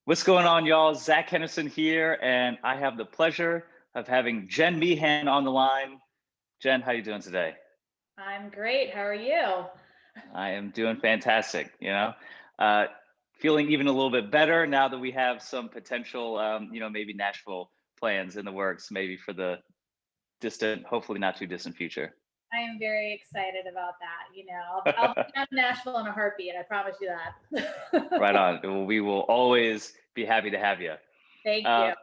What's going on, y'all? Zach Henderson here, and I have the pleasure of having Jen Meehan on the line. Jen, how you doing today? I'm great. How are you? I am doing fantastic. Uh, feeling even a little bit better now that we have some potential, maybe Nashville plans in the works, maybe for the distant, hopefully not too distant future. I am very excited about that. I'll be down in Nashville in a heartbeat. I promise you Right that. on. Well, we will always be happy to have you. Thank Uh,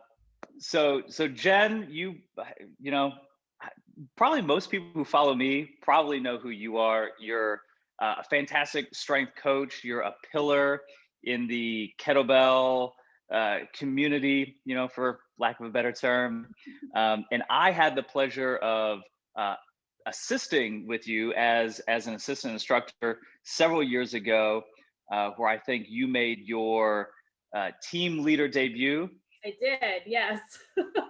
you. so Jen, you know, probably most people who follow me probably know who you are. You're a fantastic strength coach. You're a pillar in the kettlebell community, for lack of a better term. And I had the pleasure of uh, assisting with you as an assistant instructor several years ago, where I think you made your team leader debut, I did. Yes.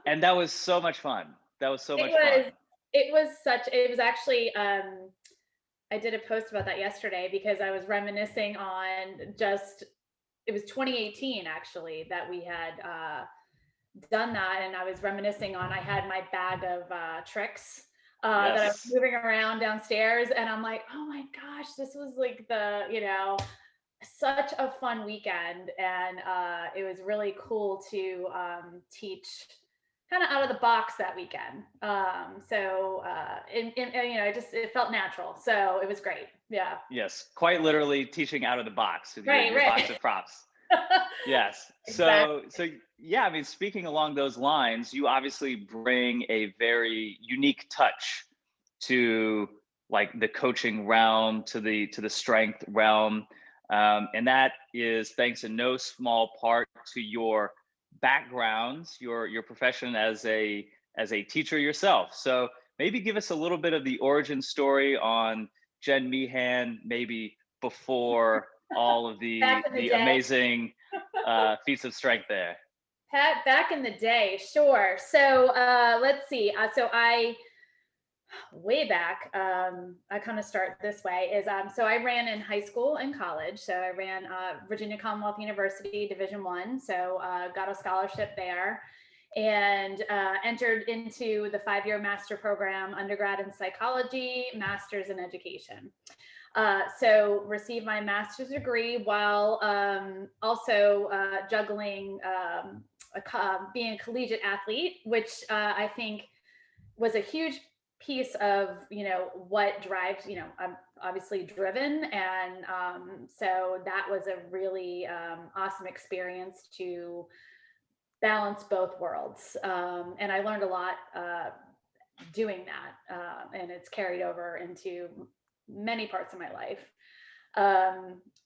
and that was so much fun. That was so It much fun. was it was actually I did a post about that yesterday because I was reminiscing on just it was 2018 actually that we had done that, and I was reminiscing on I had my bag of tricks that I was Yes. moving around downstairs, and I'm like, oh my gosh, this was like such a fun weekend, and it was really cool to teach kind of out of the box that weekend. It felt natural, so it was great. Yeah. Yes, quite literally teaching out of the box with your Right. your box Right. of props. Yes. Exactly. So yeah, I mean, speaking along those lines, you obviously bring a very unique touch to like the coaching realm, to the strength realm, and that is thanks in no small part to your backgrounds, your profession as a teacher yourself. So maybe give us a little bit of the origin story on Jen Meehan, maybe before all of Back the in the the day. amazing feats of strength there. Pat, back in the day, sure. So let's see. So I way back, I kind of start this way is so I ran in high school and college. So I ran Virginia Commonwealth University Division I. So got a scholarship there and entered into the 5-year master program, undergrad in psychology, master's in education. So received my master's degree while also juggling being a collegiate athlete, which I think was a huge piece of what drives. I'm obviously driven, and so that was a really awesome experience to balance both worlds, and I learned a lot doing that, and it's carried over into many parts of my life.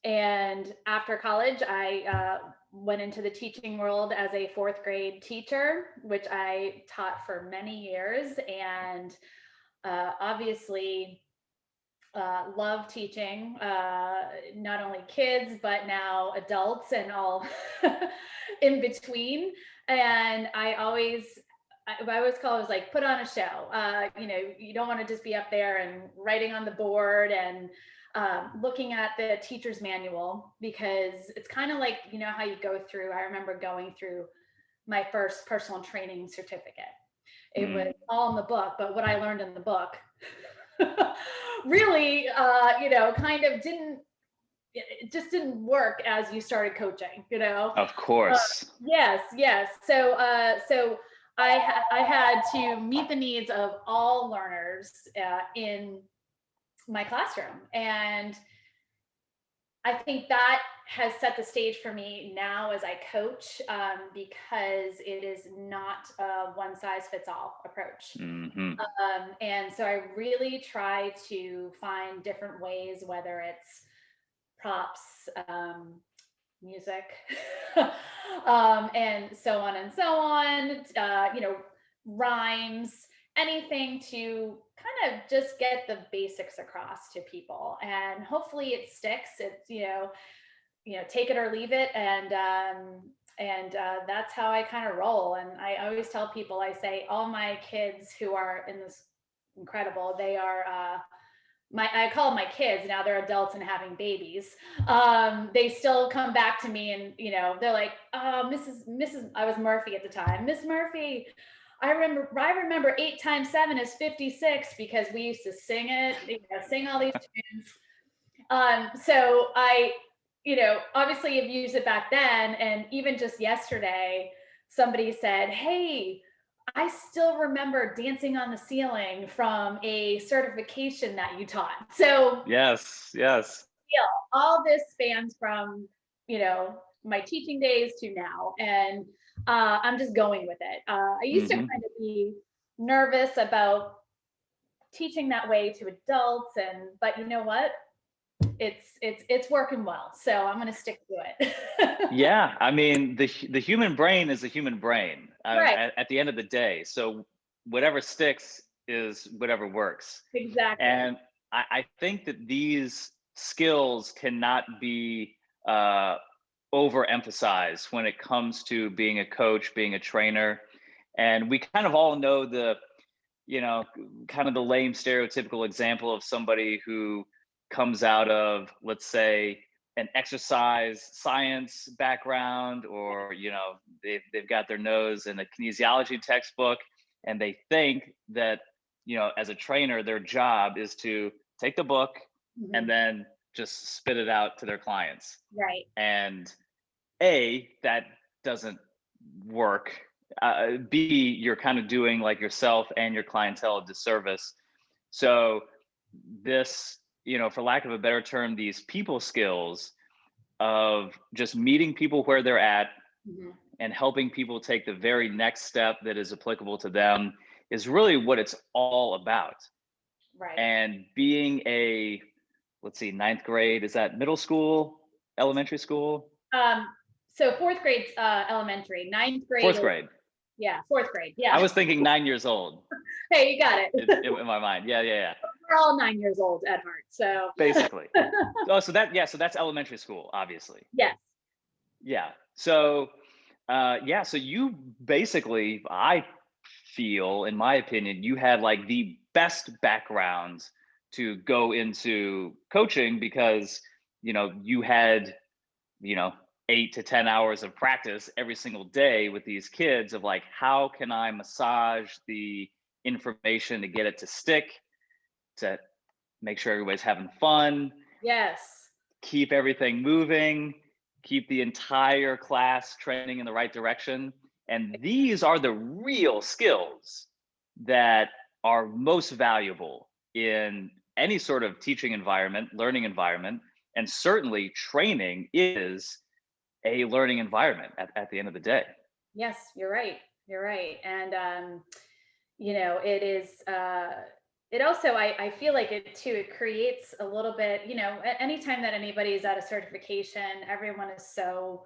And after college, I went into the teaching world as a 4th grade teacher, which I taught for many years, and obviously love teaching not only kids but now adults and all in between. And I always call it was like put on a show. You don't want to just be up there and writing on the board and looking at the teacher's manual, because it's kind of like, how you go through. I remember going through my first personal training certificate. It was Mm, all in the book, but what I learned in the book really, kind of it just didn't work as you started coaching. of Uh, course. yes, yes. So I had to meet the needs of all learners in my classroom, and I think that has set the stage for me now as I coach, because it is not a one size fits all approach. Hmm. And so I really try to find different ways, whether it's props, music, and so on and so on, rhymes, anything to kind of just get the basics across to people. And hopefully it sticks. It's, take it or leave it. And that's how I kind of roll. And I always tell people, I say, all my kids who are in this incredible, they are I call them my kids now, they're adults and having babies. They still come back to me and, they're like, oh, Mrs. I was Murphy at the time. Miss Murphy, I remember 8 times 7 is 56 because we used to sing it, sing all these tunes. So I, obviously have used it back then. And even just yesterday, somebody said, hey, I still remember dancing on the ceiling from a certification that you taught. So Yes, yes. all this spans from, my teaching days to now. And I'm just going with it. I used to kind of be nervous about teaching that way to adults, but you know what? It's working well. So I'm going to stick to it. Yeah, I mean, the human brain is a human brain Right. at the end of the day. So whatever sticks is whatever works. Exactly. And I think that these skills cannot be overemphasized when it comes to being a coach, being a trainer. And we kind of all know kind of the lame stereotypical example of somebody who comes out of, let's say, an exercise science background, or they've got their nose in a kinesiology textbook, and they think that as a trainer their job is to take the book and then just spit it out to their clients. Right. And that doesn't work. B, you're kind of doing like yourself and your clientele a disservice. So this, for lack of a better term, these people skills of just meeting people where they're at and helping people take the very next step that is applicable to them is really what it's all about. Right. And being let's see, ninth grade, is that middle school, elementary school? So fourth grade's elementary, ninth grade. Fourth grade. Yeah, fourth grade. Yeah. I was thinking 9 years old. Hey, you got it. In my mind. Yeah. We're all 9 years old at heart. So basically. So that's elementary school, obviously. Yes. Yeah. So so you basically, I feel, in my opinion, you had like the best background to go into coaching because you had 8 to 10 hours of practice every single day with these kids of like, how can I massage the information to get it to stick, to make sure everybody's having fun. Yes. Keep everything moving, keep the entire class trending in the right direction. And these are the real skills that are most valuable in any sort of teaching environment, learning environment, and certainly training is a learning environment at the end of the day. Yes, you're right. You're right. And, it is, it also, I feel like it too, it creates a little bit, anytime that anybody is at a certification, everyone is so,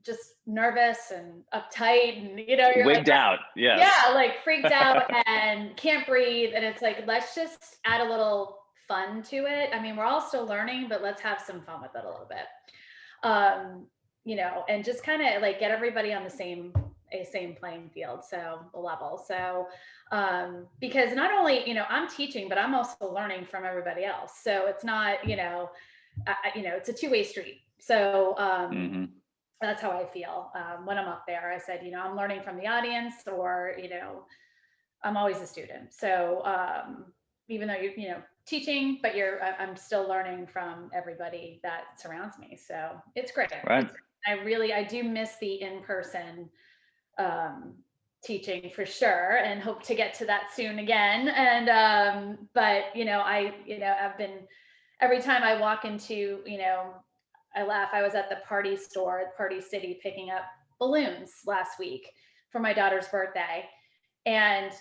just nervous and uptight and, you're wigged out. Yes. Yeah, like freaked out and can't breathe. And it's like, let's just add a little fun to it. I mean, we're all still learning, but let's have some fun with it a little bit. And just kind of like get everybody on the same playing field, so level. So, because not only, I'm teaching, but I'm also learning from everybody else. So it's not, it's a two-way street. So, that's how I feel when I'm up there. I said, I'm learning from the audience, or, I'm always a student. So even though you're, teaching, but I'm still learning from everybody that surrounds me. So it's great. Right. I do miss the in-person teaching for sure, and hope to get to that soon again. And but I've been, every time I walk into, I laugh. I was at the Party store, Party City, picking up balloons last week for my daughter's birthday. And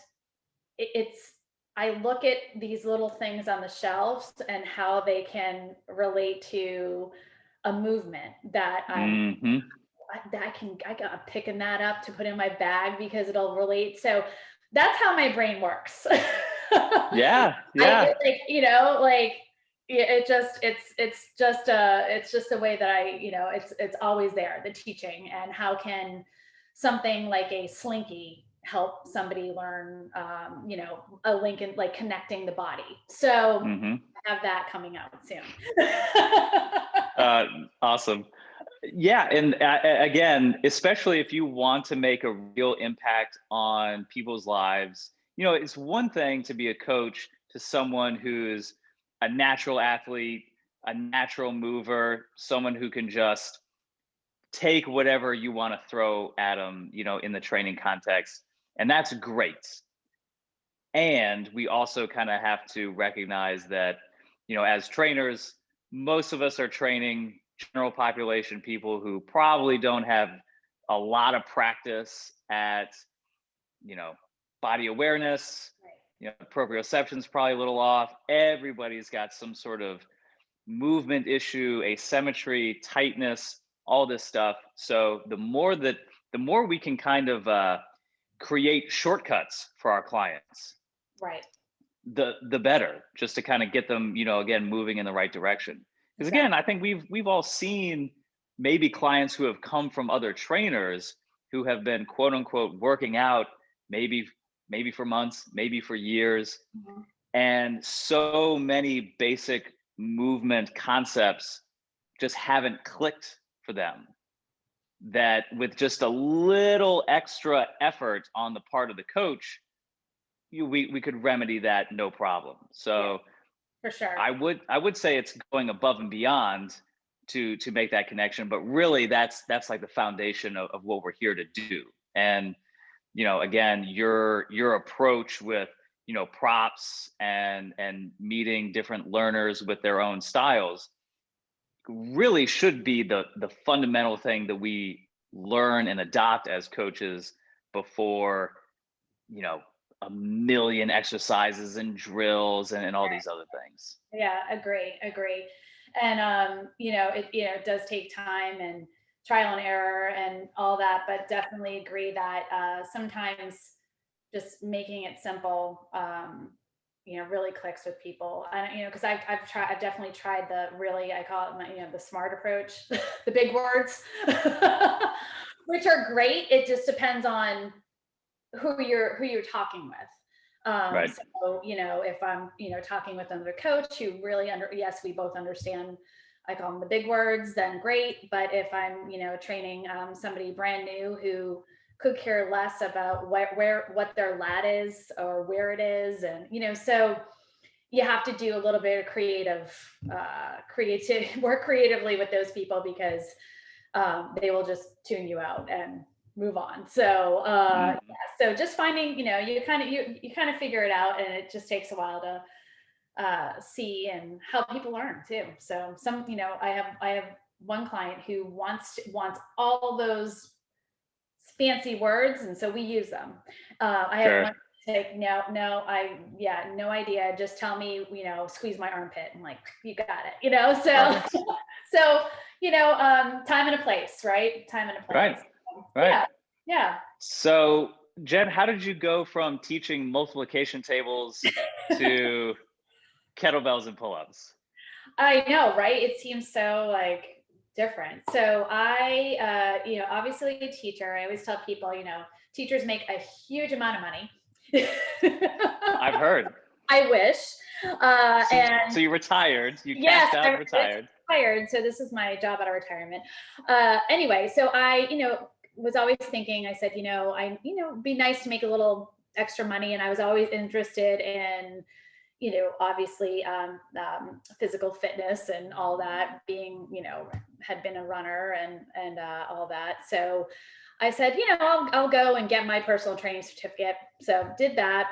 I look at these little things on the shelves and how they can relate to a movement that I'm picking that up to put in my bag because it'll relate. So that's how my brain works. Yeah. It's just a way that it's always there, the teaching, and how can something like a slinky help somebody learn, a link in like connecting the body. So Hmm. I have that coming out soon. Awesome. Yeah, and again, especially if you want to make a real impact on people's lives, it's one thing to be a coach to someone who's a natural athlete, a natural mover, someone who can just take whatever you want to throw at them, in the training context. And that's great. And we also kind of have to recognize that, as trainers, most of us are training general population people who probably don't have a lot of practice at, you know, body awareness. Proprioception's probably a little off. Everybody's got some sort of movement issue, asymmetry, tightness, all this stuff. So the more we can kind of create shortcuts for our clients, Right. the better, just to kind of get them, again, moving in the right direction. Because Exactly. again, I think we've all seen maybe clients who have come from other trainers who have been quote unquote working out maybe for months, maybe for years, Mhm. and so many basic movement concepts just haven't clicked for them, that with just a little extra effort on the part of the coach, we could remedy that no problem. Yeah, So for sure. I would say it's going above and beyond to make that connection, but really that's like the foundation of what we're here to do. And again, your approach with props and meeting different learners with their own styles really should be the fundamental thing that we learn and adopt as coaches before you know a million exercises and drills and all these other things. Yeah, agree. And it does take time and trial and error and all that, but definitely agree that sometimes just making it simple, really clicks with people. And because I've definitely tried the really, I call it the smart approach, the big words, which are great. It just depends on who you're talking with. Right. So, if I'm, talking with another coach who really yes, we both understand, I call them the big words, then great. But if I'm, training somebody brand new who could care less about what their lat is or where it is, and so you have to do a little bit of work creatively with those people, because they will just tune you out and move on. So Mhm. so just finding, you kind of figure it out, and it just takes a while to see and help people learn too. So I have one client who wants all those fancy words, and so we use them. I have Sure. one like, no, no idea. Just tell me, squeeze my armpit. I'm like, you got it. So Perfect. so time and a place, right? Time and a Right. place. Right. Yeah, yeah. So, Jen, how did you go from teaching multiplication tables to kettlebells and pull-ups? I know, right? It seems so like different. So obviously a teacher. I always tell people, teachers make a huge amount of money. I've heard. I wish. So, And so you retired, you yes, cashed out I and retired. retired. So this is my job out of retirement. Anyway, so I, was always thinking, I said, be nice to make a little extra money. And I was always interested in, obviously physical fitness and all that, being, had been a runner and all that. So I said, I'll go and get my personal training certificate. So did that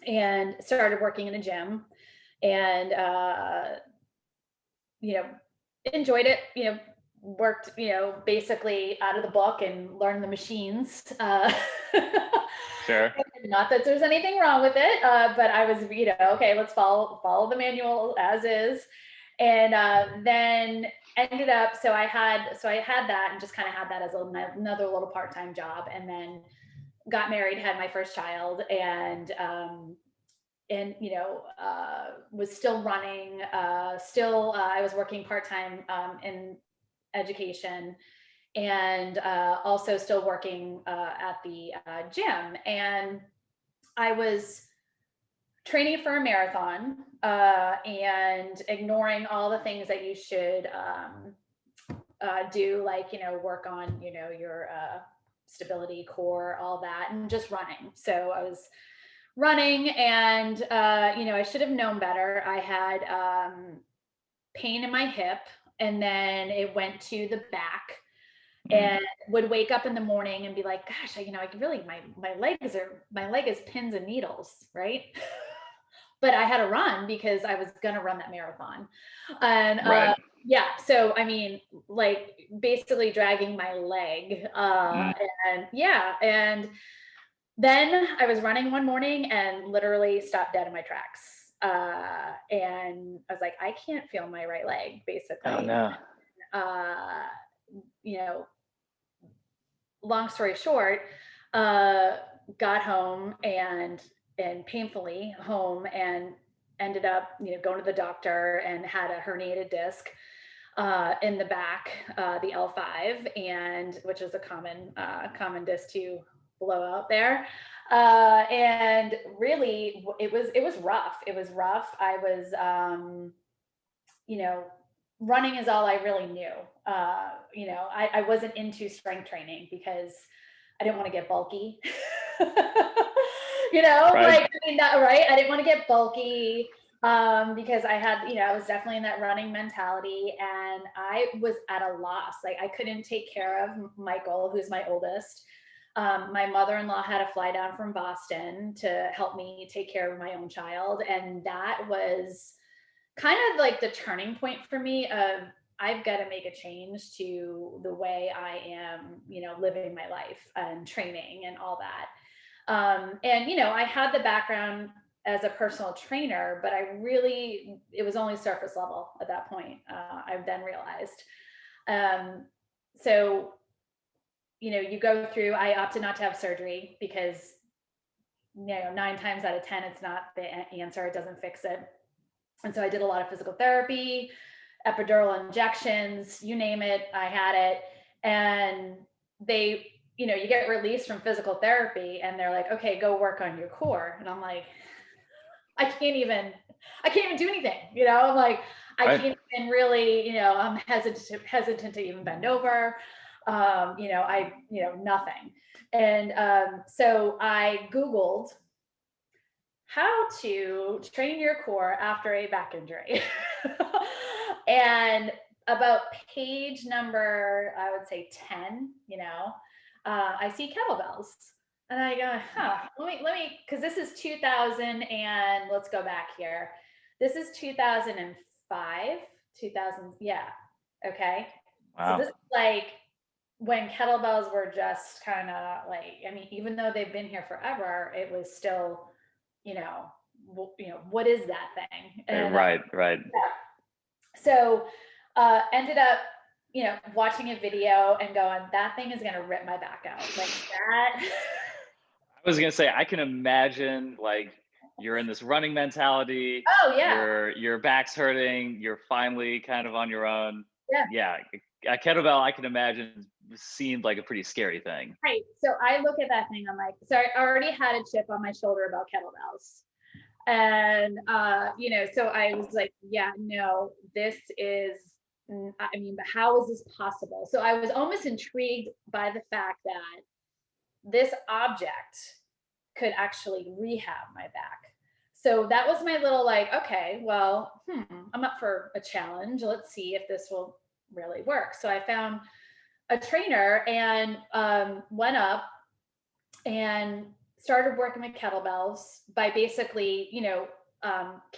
and started working in a gym, and you know, enjoyed it, worked, basically out of the book and learned the machines. Sure. Not that there's anything wrong with it, but I was, okay, let's follow the manual as is. And then ended up, so I had that, and just kind of had that as another little part-time job, and then got married, had my first child, and was still running, I was working part-time in education, and also still working at the gym. And I was training for a marathon and ignoring all the things that you should do, like, work on, your stability, core, all that, and just running. So I was running, and I should have known better. I had pain in my hip, and then it went to the back, and would wake up in the morning and be like, gosh, I could really, my leg is pins and needles, right? But I had to run because I was going to run that marathon. And Right. yeah, so I mean, like, basically dragging my leg. And yeah, and then I was running one morning and literally stopped dead in my tracks. And I was like, I can't feel my right leg, basically. Oh no. Uh, you know, Long story short, got home and painfully home, and ended up, going to the doctor, and had a herniated disc in the back, the L5, and which is a common disc to blow out there. And really, it was rough. It was rough. I was, running is all I really knew. I wasn't into strength training because I didn't want to get bulky. Right. Right. I didn't want to get bulky because I had, I was definitely in that running mentality, and I was at a loss. Like, I couldn't take care of Michael, who's my oldest. My mother-in-law had to fly down from Boston to help me take care of my own child. And that was kind of like the turning point for me of, I've got to make a change to the way I am, living my life and training and all that. And I had the background as a personal trainer, but it was only surface level at that point. I've then realized. So, you go through, I opted not to have surgery because, 9 times out of 10, it's not the answer. It doesn't fix it. And so I did a lot of physical therapy, epidural injections, you name it, I had it. And they, you get released from physical therapy, and they're like, okay, go work on your core. And I'm like, I can't even do anything. I'm like, I can't even really, I'm hesitant to even bend over. Nothing. And so I Googled how to train your core after a back injury. And about page number, I would say 10, I see kettlebells. And I go, let me, because this is 2000, and let's go back here. This is 2005, 2000, yeah. Okay. Wow. So this is like when kettlebells were just kind of like, even though they've been here forever, it was still, what is that thing? And, Right. yeah. So ended up, watching a video and going, that thing is going to rip my back out like that. I was gonna say, I can imagine, like, you're in this running mentality. Oh yeah. Your back's hurting. You're finally kind of on your own. Yeah. Yeah, a kettlebell, I can imagine, seemed like a pretty scary thing. Right. So I look at that thing. I'm like, so I already had a chip on my shoulder about kettlebells. And, so I was like, yeah, no, this is, but how is this possible? So I was almost intrigued by the fact that this object could actually rehab my back. So that was my little like, okay, well, I'm up for a challenge. Let's see if this will really work. So I found a trainer and went up and started working with kettlebells by basically,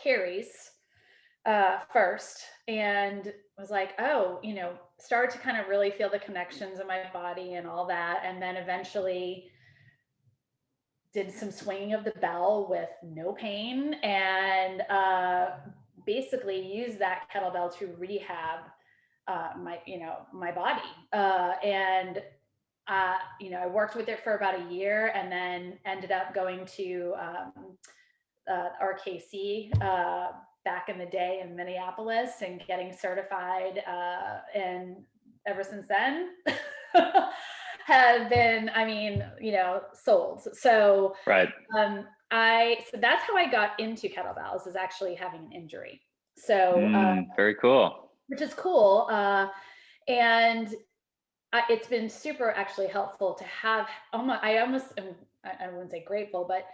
carries first, and was like, oh, started to kind of really feel the connections in my body and all that. And then eventually did some swinging of the bell with no pain, and basically used that kettlebell to rehab my body. And I worked with it for about a year, and then ended up going to RKC back in the day in Minneapolis and getting certified. And ever since then, have been, sold. So, Right. so that's how I got into kettlebells, is actually having an injury. So, Very cool. which is cool. And it's been super actually helpful to have, I almost, I wouldn't say grateful, but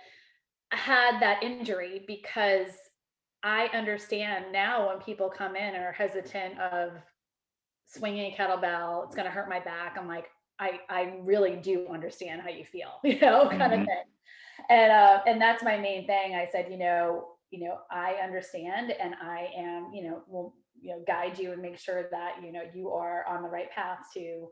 I had that injury, because I understand now when people come in and are hesitant of swinging a kettlebell, it's going to hurt my back. I'm like, I really do understand how you feel, kind of Hmm. thing. And that's my main thing. I said, I understand, and I am, will, guide you and make sure that, you are on the right path to,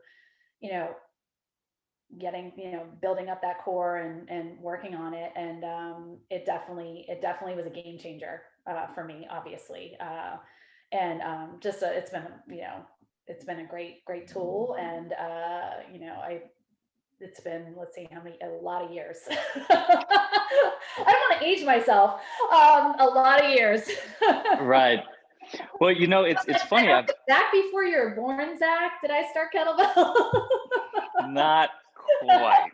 getting, building up that core, and working on it. And it definitely was a game changer for me, obviously. And just it's been, it's been a great tool. And I it's been, let's see how many, a lot of years. I don't want to age myself. A lot of years. Right. Well, it's funny. I've Back before you were born, Zach, did I start kettlebell? not quite,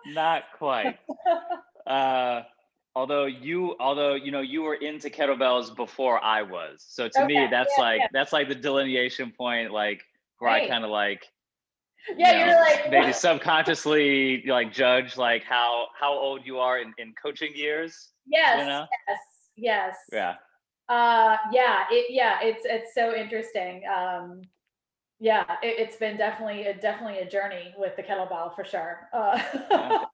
not quite. Uh, although you were into kettlebells before I was. So to Okay. me, that's Yeah, like yeah. that's like the delineation point, like where I Right. kind of like, Yeah, you're maybe like, subconsciously like judge like how old you are in coaching years. You yes, know? yes, yes. Yeah. Yeah, it's so interesting. Yeah, it's been definitely a journey with the kettlebell, for sure. Yeah.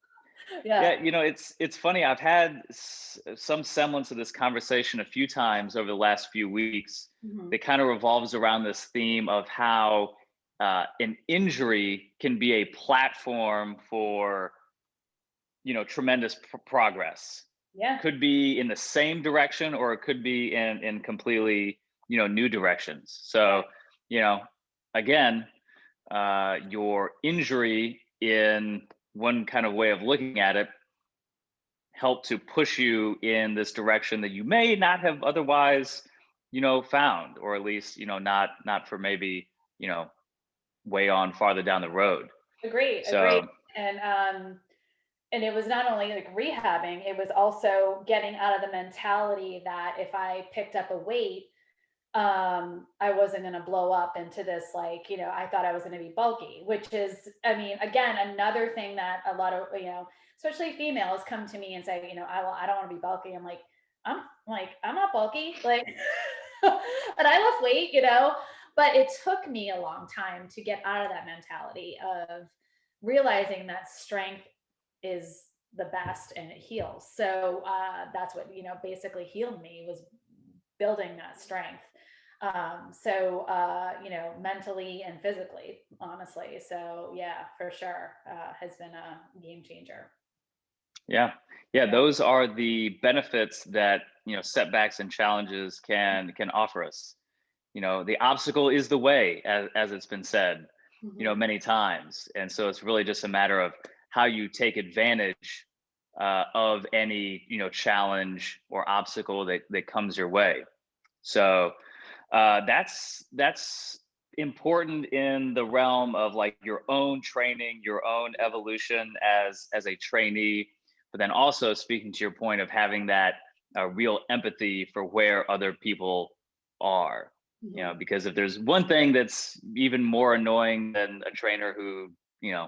Yeah. Yeah, it's funny. I've had some semblance of this conversation a few times over the last few weeks. Mhm. That kind of revolves around this theme of how an injury can be a platform for tremendous progress. Yeah. Could be in the same direction, or it could be in completely new directions. So Right. you know, again, your injury in one kind of way of looking at it help to push you in this direction that you may not have otherwise found, or at least not for maybe you know way on farther down the road. Agree. So And it was not only like rehabbing, it was also getting out of the mentality that if I picked up a weight, I wasn't going to blow up into this, like, I thought I was going to be bulky, which is, again, another thing that a lot of, especially females come to me and say, I don't want to be bulky. I'm not bulky. Like, and I lift weight, but it took me a long time to get out of that mentality of realizing that strength is the best and it heals. So that's what, basically healed me, was building that strength. Mentally and physically, honestly. So yeah, for sure, has been a game changer. yeah, yeah, Yeah. those are the benefits that setbacks and challenges can offer us. The obstacle is the way, as it's been said Hmm. many times. And so it's really just a matter of how you take advantage of any challenge or obstacle that comes your way. So that's important in the realm of like your own training, your own evolution as a trainee, but then also speaking to your point of having that real empathy for where other people are. Hmm. Because if there's one thing that's even more annoying than a trainer who you know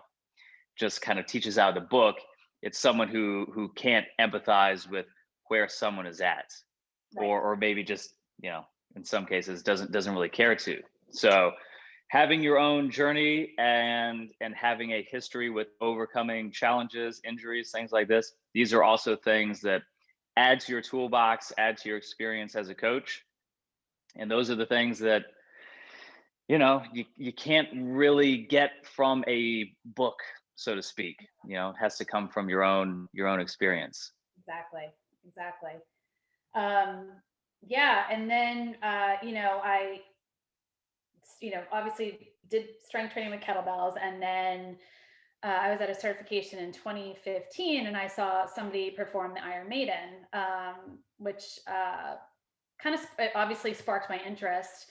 just kind of teaches out of the book, it's someone who can't empathize with where someone is at, Right. or maybe just in some cases doesn't really care to. So having your own journey and having a history with overcoming challenges, injuries, things like this, these are also things that add to your toolbox, add to your experience as a coach. And those are the things that you can't really get from a book, so to speak. It has to come from your own experience. Exactly. Exactly. Um, yeah. And then, obviously did strength training with kettlebells. And then I was at a certification in 2015, and I saw somebody perform the Iron Maiden, which kind of obviously sparked my interest.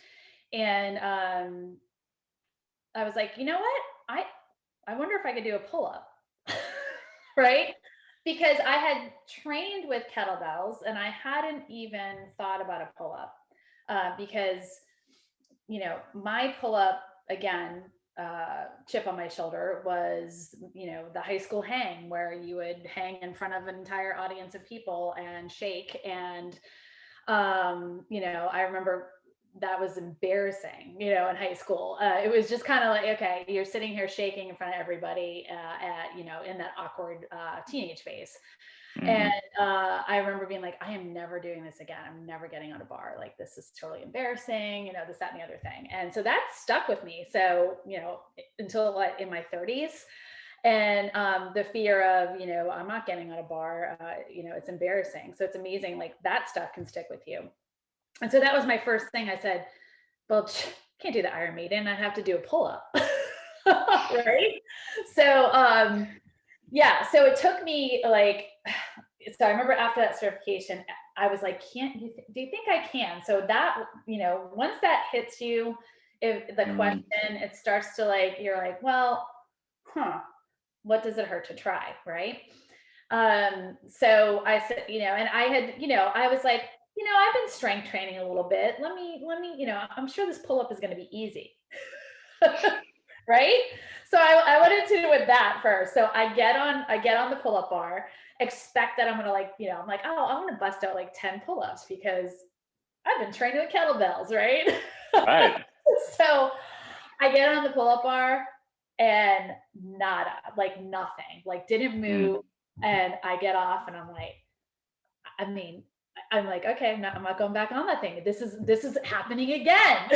And I was like, you know what? I wonder if I could do a pull-up, right? Because I had trained with kettlebells and I hadn't even thought about a pull-up, because, my pull-up, again, chip on my shoulder was, the high school hang where you would hang in front of an entire audience of people and shake. And, I remember that was embarrassing, in high school. It was just kind of like, okay, you're sitting here shaking in front of everybody, in that awkward teenage phase. And I remember being like, I am never doing this again. I'm never getting on a bar. Like, this is totally embarrassing, this, that, and the other thing. And so that stuck with me. So, until in my 30s. And the fear of, I'm not getting on a bar, it's embarrassing. So it's amazing. Like, that stuff can stick with you. And so that was my first thing. I said, well, can't do the Iron Maiden. I'd have to do a pull-up. Right. So, yeah. So it took me so I remember after that certification, I was like, do you think I can? So that, once that hits you, if the question, it starts to you're like, well, what does it hurt to try? Right. So I said, and I had, I was like, I've been strength training a little bit. Let me, I'm sure this pull-up is going to be easy. Right. So I went into it with that first. So I get on the pull-up bar, expect that I'm going to I'm like, oh, I want to bust out 10 pull-ups because I've been training with kettlebells. Right. Right. So I get on the pull-up bar and nada, nothing, didn't move. And I get off and I'm like, okay, I'm not going back on that thing. This is happening again.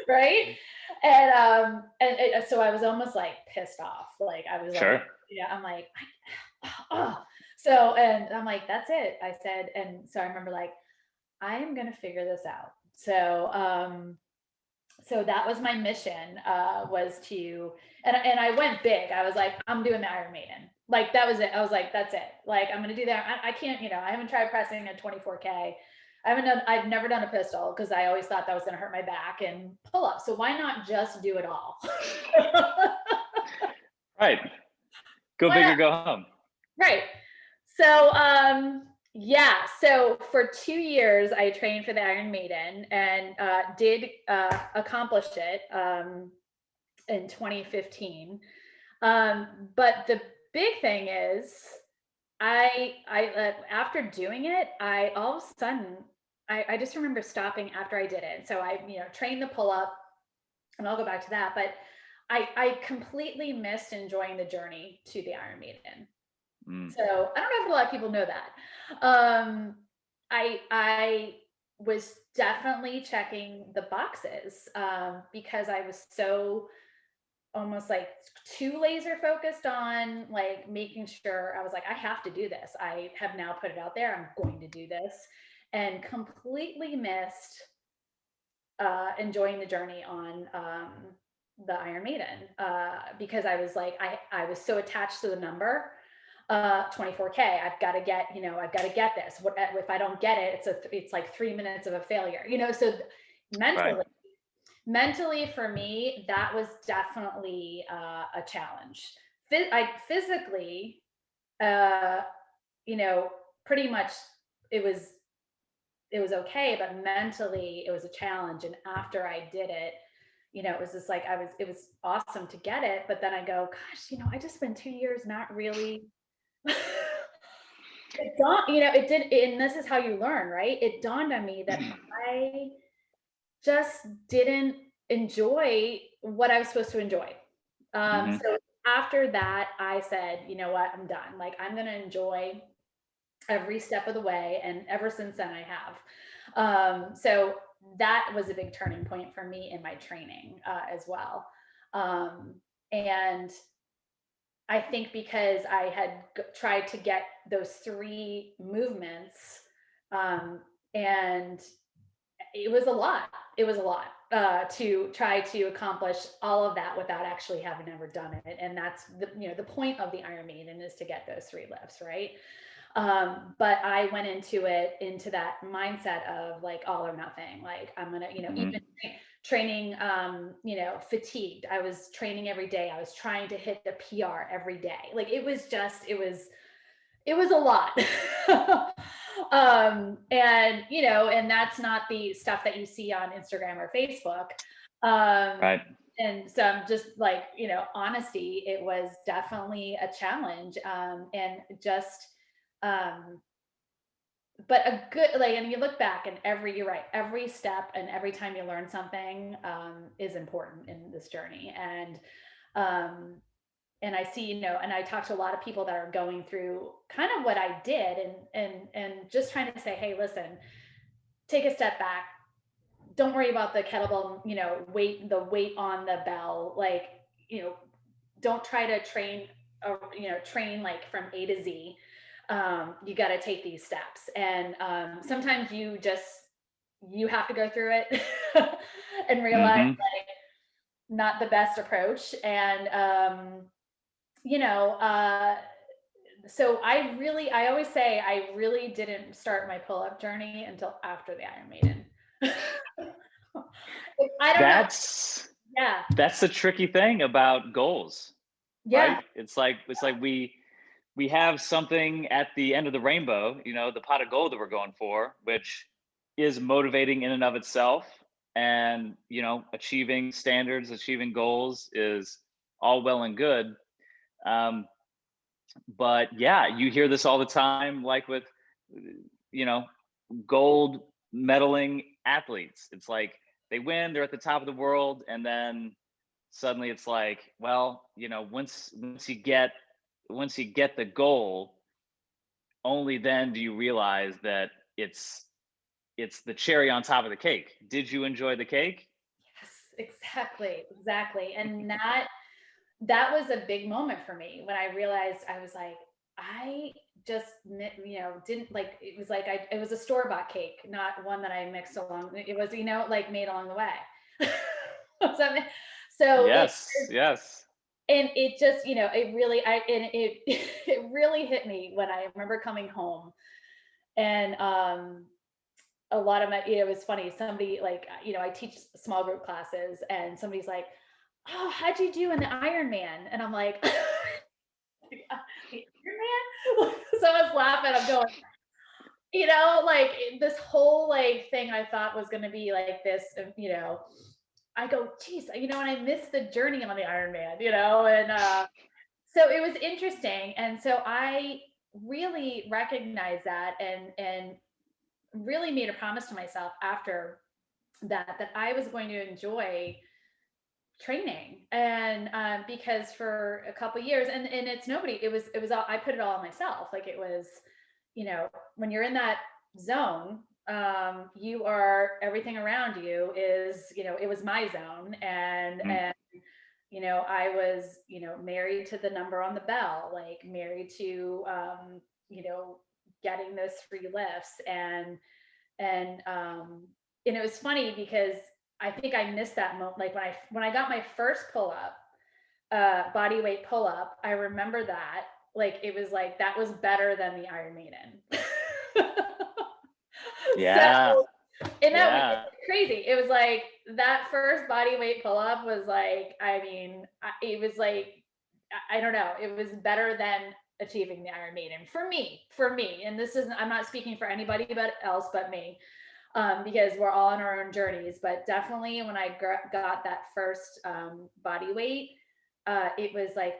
Right. And so I was almost pissed off. I was Sure. yeah, I'm like, oh. So, and I'm like, that's it. I said, and so I remember I am going to figure this out. So that was my mission, was to, and I went big. I was like, I'm doing the Iron Maiden. That was it. I was like, that's it. I'm going to do that. I can't, I haven't tried pressing a 24K. I've never done a pistol because I always thought that was going to hurt my back, and pull up. So why not just do it all? Right. Go big or go home. Right. So, yeah. So for 2 years, I trained for the Iron Maiden and did accomplish it in 2015. But the big thing is, I after doing it, I all of a sudden, I just remember stopping after I did it. So I trained the pull up, and I'll go back to that. But I completely missed enjoying the journey to the Iron Maiden. So I don't know if a lot of people know that. I was definitely checking the boxes because I was so almost too laser focused on making sure. I was like, I have to do this. I have now put it out there. I'm going to do this, and completely missed enjoying the journey on the Iron Maiden because I was I was so attached to the number. 24K, I've got to get, I've got to get this. What if I don't get it? It's 3 minutes of a failure, so mentally for me, that was definitely a challenge. Physically, pretty much it was okay, but mentally it was a challenge. And after I did it, it was just it was awesome to get it. But then I go, gosh, I just spent 2 years not really it dawned, it did, and this is how you learn, right? It dawned on me that I just didn't enjoy what I was supposed to enjoy. So after that, I said, you know what, I'm done. I'm going to enjoy every step of the way. And ever since then I have. So that was a big turning point for me in my training as well. And I think because I had tried to get those 3 movements, and it was a lot. It was a lot to try to accomplish all of that without actually having ever done it. And that's the point of the Iron Maiden is to get those 3 lifts, right? But I went into that mindset of like all or nothing. Like I'm gonna, Hmm. even training, fatigued. I was training every day. I was trying to hit the PR every day. Like it was a lot. And that's not the stuff that you see on Instagram or Facebook. Um, Right. and so I'm just like, honesty, it was definitely a challenge. And just, um, but a good, like, and you look back and you're right, every step and every time you learn something, is important in this journey. Um, and I see, and I talk to a lot of people that are going through kind of what I did, and just trying to say, hey, listen, take a step back. Don't worry about the kettlebell, the weight on the bell. Like, don't try to train like from A to Z. You got to take these steps. And sometimes you have to go through it and realize Hmm. not the best approach. And, you know, uh, so I always say I really didn't start my pull-up journey until after the Iron Maiden. I don't know. That's Yeah. that's the tricky thing about goals, Yeah. right? It's like we have something at the end of the rainbow, the pot of gold that we're going for, which is motivating in and of itself. And, achieving standards, achieving goals is all well and good. Um, but yeah, you hear this all the time, like with, you know, gold medaling athletes. It's like they win, they're at the top of the world, and then suddenly it's like, well, once you get the goal, only then do you realize that it's the cherry on top of the cake. Did you enjoy the cake? Yes, exactly. Exactly. And that was a big moment for me when I realized I was like, I just, didn't like, it was like, it was a store-bought cake, not one that I mixed along. It was, like made along the way. So, so it, Yes, yes. and it just, it really, and it, it really hit me when I remember coming home. And, a lot of my, it was funny. Somebody like, I teach small group classes, and somebody's like, "Oh, how'd you do in the Iron Man?" And I'm like, "The Iron Man?" So I was laughing. I'm going, like this whole like thing I thought was going to be like this, I go, geez, and I missed the journey on the Iron Man, and so it was interesting. And so I really recognized that, and really made a promise to myself after that I was going to enjoy training. And because for a couple years, and it's nobody, it was all, I put it all on myself. Like it was, when you're in that zone, you are, everything around you is, it was my zone. and Mm. and I was, married to the number on the bell, like married to, getting those free lifts. And it was funny because I think I missed that moment. Like when I got my first pull up, body weight pull up, I remember that, like it was like that was better than the Iron Maiden. Yeah, So, and that was yeah. crazy. It was like that first body weight pull up was like, I mean, it was like, I don't know, it was better than achieving the Iron Maiden for me. For me, and this isn't, I'm not speaking for anybody but else but me, because we're all on our own journeys. But definitely when I got that first, body weight, it was like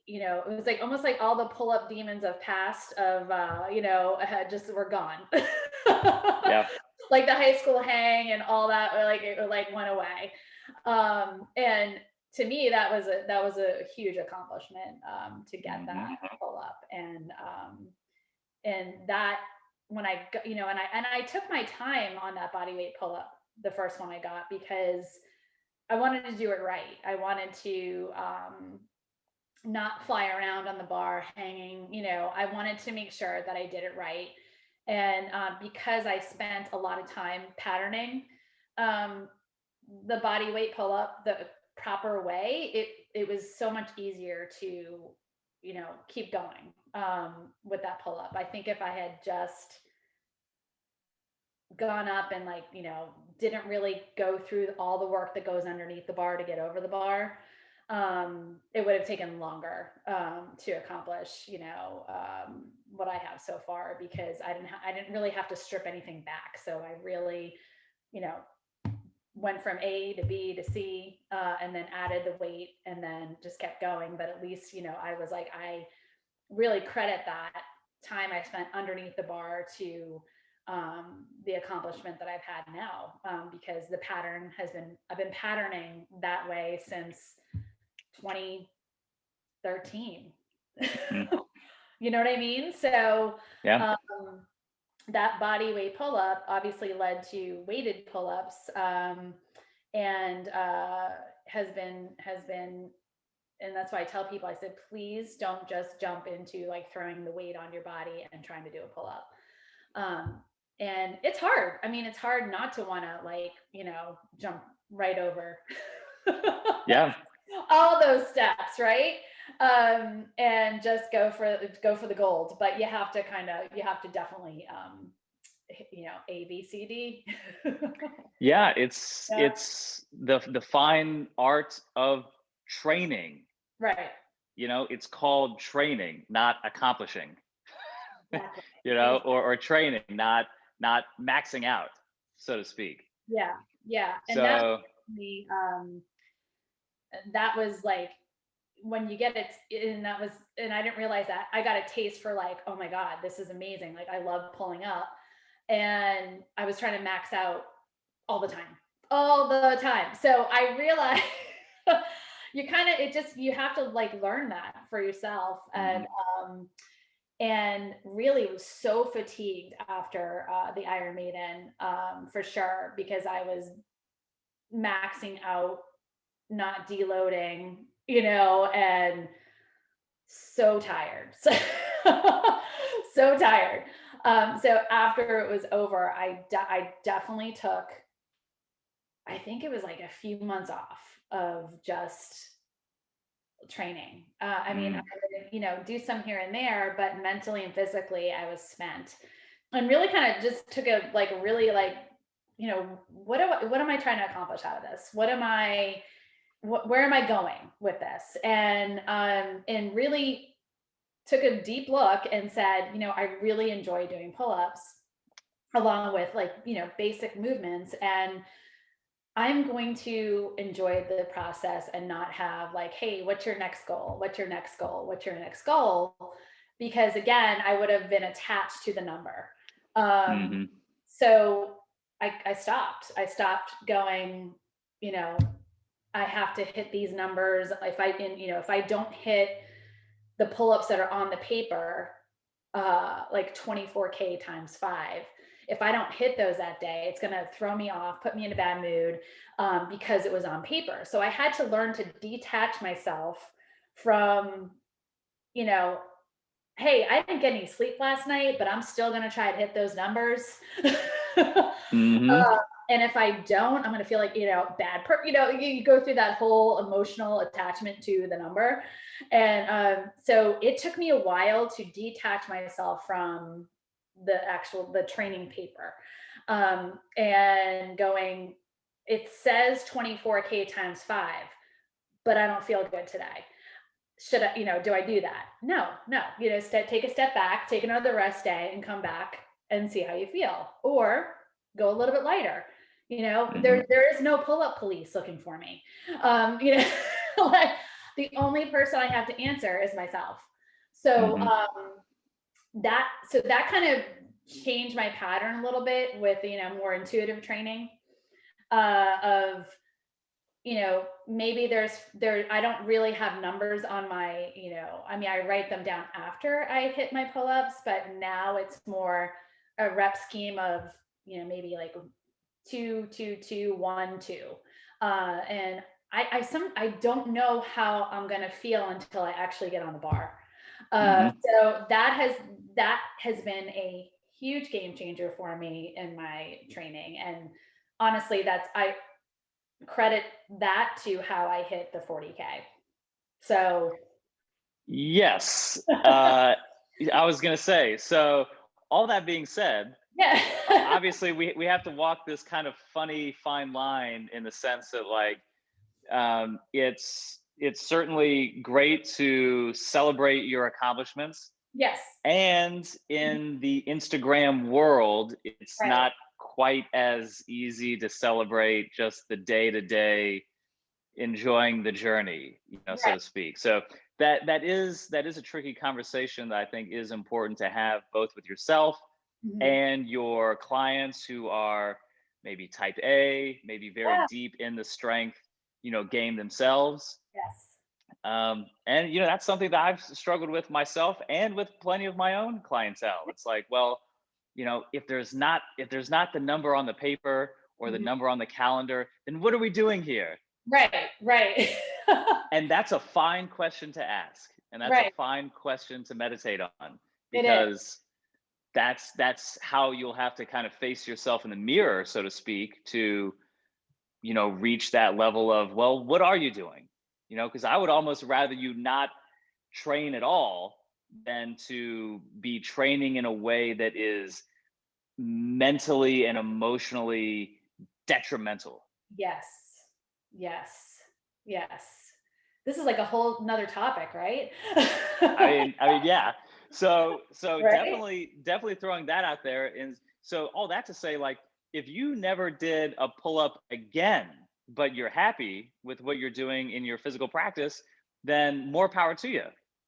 it was like almost like all the pull up demons of past of, had just were gone. Yeah. Like the high school hang and all that, like it like went away. And to me, that was a huge accomplishment, to get that Hmm. pull up. And that, when I got, and I took my time on that body weight pull up, the first one I got, because I wanted to do it right. I wanted to, not fly around on the bar hanging. I wanted to make sure that I did it right. And because I spent a lot of time patterning, um, the body weight pull up the proper way, it was so much easier to, keep going with that pull up. I think if I had just gone up and didn't really go through all the work that goes underneath the bar to get over the bar, it would have taken longer to accomplish, what I have so far, because I didn't really have to strip anything back. So I really, went from A to B to C, and then added the weight and then just kept going. But at least, I was like, I really credit that time I spent underneath the bar to the accomplishment that I've had now, because I've been patterning that way since 2013. You know what I mean? So Yeah. that body weight pull up obviously led to weighted pull ups, and has been, and that's why I tell people, I said, please don't just jump into throwing the weight on your body and trying to do a pull up. And it's hard. I mean, it's hard not to want to jump right over Yeah. all those steps, right? And just go for the gold. But you have to definitely A, B, C, D. Yeah, it's the fine art of training. Right. It's called training, not accomplishing. Exactly. Or training, not maxing out, so to speak. Yeah. And So that was when you get it, and I didn't realize that I got a taste for oh my God, this is amazing. I love pulling up, and I was trying to max out all the time. So I realized you have to learn that for yourself. And really was so fatigued after the Iron Maiden, for sure, because I was maxing out, not deloading, and so tired. So tired. So after it was over, I definitely took, I think it was a few months off of just training. I mean, I would, do some here and there, but mentally and physically I was spent, and really kind of just took a really what am I trying to accomplish out of this? Where am I going with this? And really took a deep look and said, I really enjoy doing pull-ups along with basic movements, and I'm going to enjoy the process and not have hey, what's your next goal? What's your next goal? What's your next goal? Because again, I would have been attached to the number. So I stopped. I stopped going, I have to hit these numbers. If I don't hit the pull-ups that are on the paper, 24K times 5, if I don't hit those that day, it's going to throw me off, put me in a bad mood, because it was on paper. So I had to learn to detach myself from, hey, I didn't get any sleep last night, but I'm still going to try to hit those numbers. And if I don't, I'm going to feel bad. You go through that whole emotional attachment to the number. And so it took me a while to detach myself from the training paper, and going, it says 24K times 5, but I don't feel good today. Should I, do I do that? No, take a step back, take another rest day, and come back and see how you feel, or go a little bit lighter. There is no pull-up police looking for me. The only person I have to answer is myself. So that kind of changed my pattern a little bit with more intuitive training, of maybe I don't really have numbers on my, I mean, I write them down after I hit my pull-ups, but now it's more a rep scheme of, maybe 2, 2, 2, 1, 2. And I don't know how I'm going to feel until I actually get on the bar. So that has been a huge game changer for me in my training. And honestly, I credit that to how I hit the 40K. So Yes. I was gonna say, so all that being said, Yeah. obviously we have to walk this kind of funny fine line in the sense that like it's certainly great to celebrate your accomplishments, Yes. and in the Instagram world, it's Right. not quite as easy to celebrate just the day to day enjoying the journey, so Right. to speak. So that is a tricky conversation that I think is important to have both with yourself Mhm. and your clients who are maybe type A, maybe very Yeah. deep in the strength, game themselves. Yes. And that's something that I've struggled with myself and with plenty of my own clientele. It's like, well, if there's not the number on the paper or the Mhm. number on the calendar, then what are we doing here? Right. Right. And that's a fine question to ask, and that's a Right. fine question to meditate on, It is. because that's how you'll have to kind of face yourself in the mirror, so to speak, to reach that level of, well, what are you doing? Because I would almost rather you not train at all than to be training in a way that is mentally and emotionally detrimental. Yes. Yes. Yes. This is like a whole nother topic, right? I mean, yeah. So Right? definitely throwing that out there. And so all that to say, like, if you never did a pull up again, but you're happy with what you're doing in your physical practice, then more power to you.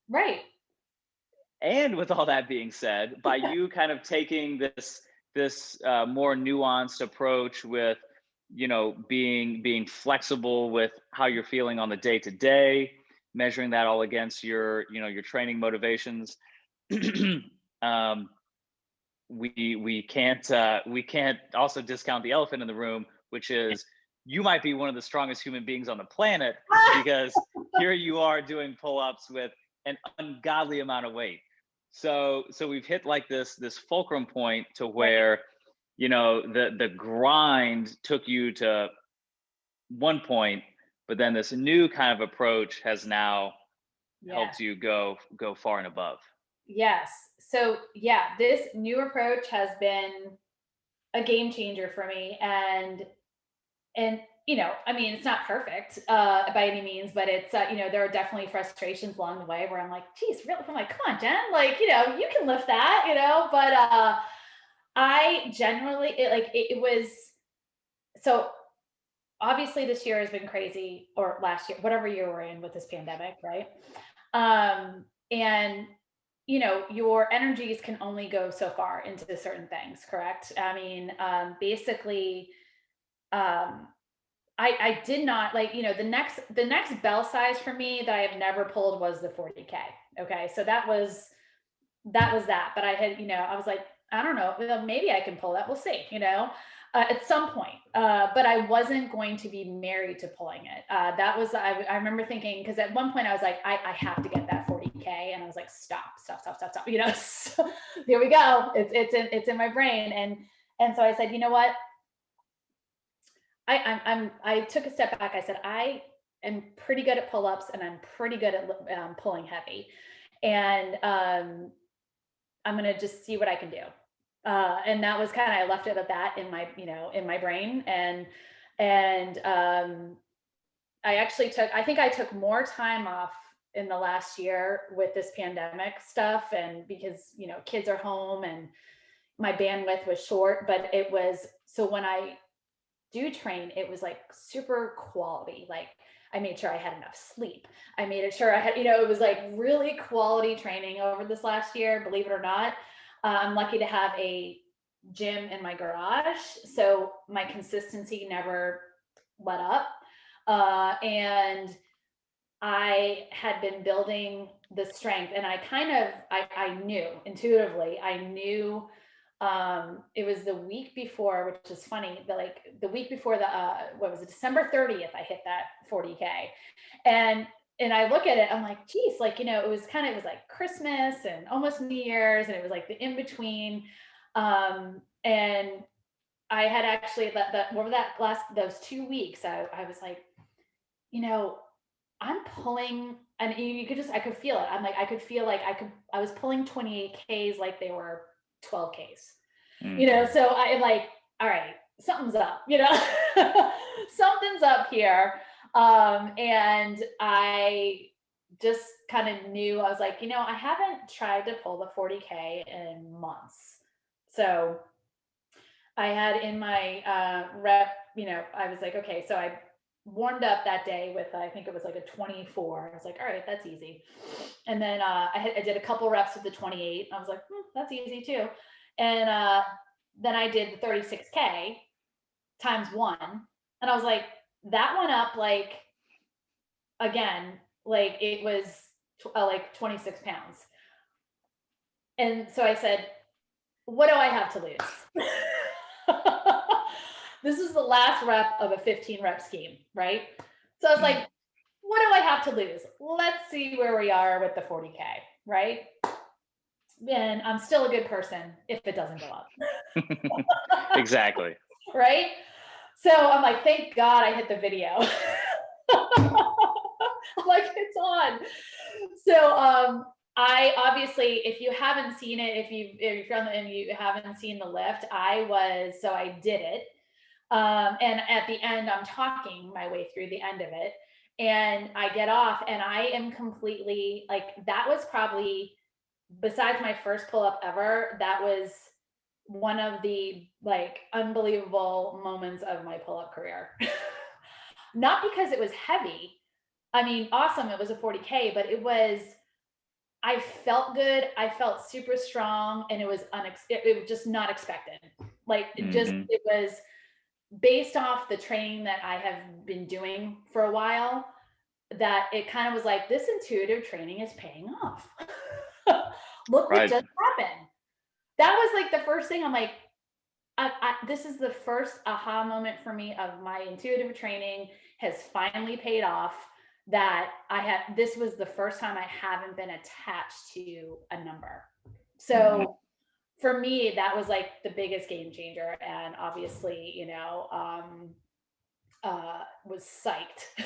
Right. And with all that being said, by you kind of taking this more nuanced approach with being flexible with how you're feeling on the day to day, measuring that all against your training motivations. um, we can't also discount the elephant in the room, which is you might be one of the strongest human beings on the planet, because here you are doing pull-ups with an ungodly amount of weight. So we've hit like this fulcrum point to Right. where the grind took you to one point, but then this new kind of approach has now Yeah. helped you go far and above. Yes. So yeah, this new approach has been a game changer for me. And I mean, it's not perfect by any means, but it's there are definitely frustrations along the way where I'm like, geez, really? I'm like, come on, Jen, like, you can lift that, but I generally it was so obviously this year has been crazy, or last year, whatever year we're in with this pandemic, right? And your energies can only go so far into certain things, correct? I mean, basically, um, I did not like, the next bell size for me that I have never pulled was the 40K. Okay. So that was that. But I had, I was like, I don't know, well, maybe I can pull that. We'll see, at some point. But I wasn't going to be married to pulling it. I remember thinking, because at one point I was like, I have to get that 40K. And I was like, stop. So here we go. It's in my brain. And so I said, you know what? I took a step back. I said, I am pretty good at pull-ups and I'm pretty good at pulling heavy. And I'm gonna just see what I can do. And that was kind of, I left it at that in my brain. And I think I took more time off in the last year with this pandemic stuff, and because kids are home and my bandwidth was short, but it was so when I do train, it was like super quality. Like I made sure I had enough sleep. I made sure I had, it was like really quality training over this last year, believe it or not. I'm lucky to have a gym in my garage. So my consistency never let up. And I had been building the strength, and I knew intuitively, I knew it was the week before, which is funny, the week before what was it, December 30th, I hit that 40K. And I look at it, I'm like, geez, like, it was like Christmas and almost New Year's, and it was like the in between. And I had actually over that last those 2 weeks, I was like, you know, I'm pulling and you could just, I could feel it. I'm like, I could feel like I was pulling 28Ks like they were 12Ks, you know? So I'm like, all right, something's up, you know, something's up here. And I just kind of knew, I was like, you know, I haven't tried to pull the 40K in months. So I had in my rep, you know, I was like, okay, so I warmed up that day with, I think it was like a 24. I was like, all right, that's easy. And then I did a couple reps with the 28. I was like, that's easy too. And then I did the 36K times 1. And I was like, that went up like, again, like it was like 26 pounds. And so I said, what do I have to lose? This is the last rep of a 15 rep scheme, right? So I was like, what do I have to lose? Let's see where we are with the 40K, right? And I'm still a good person if it doesn't go up. Exactly. Right? So I'm like, thank God I hit the video. I'm like, it's on. So I obviously, if you haven't seen it, if you're on the, and you haven't seen the lift, so I did it. And at the end, I'm talking my way through the end of it, and I get off, and I am completely like, that was probably, besides my first pull up ever, that was one of the like unbelievable moments of my pull up career. Not because it was heavy. I mean, awesome. It was a 40K, but I felt good. I felt super strong, and it was just not expected. Like it was based off the training that I have been doing for a while, that it kind of was like, this intuitive training is paying off. Look what just happened. That was like the first thing. I'm like, this is the first aha moment for me of my intuitive training has finally paid off. That this was the first time I haven't been attached to a number. So for me, that was like the biggest game changer. And obviously, you know, was psyched.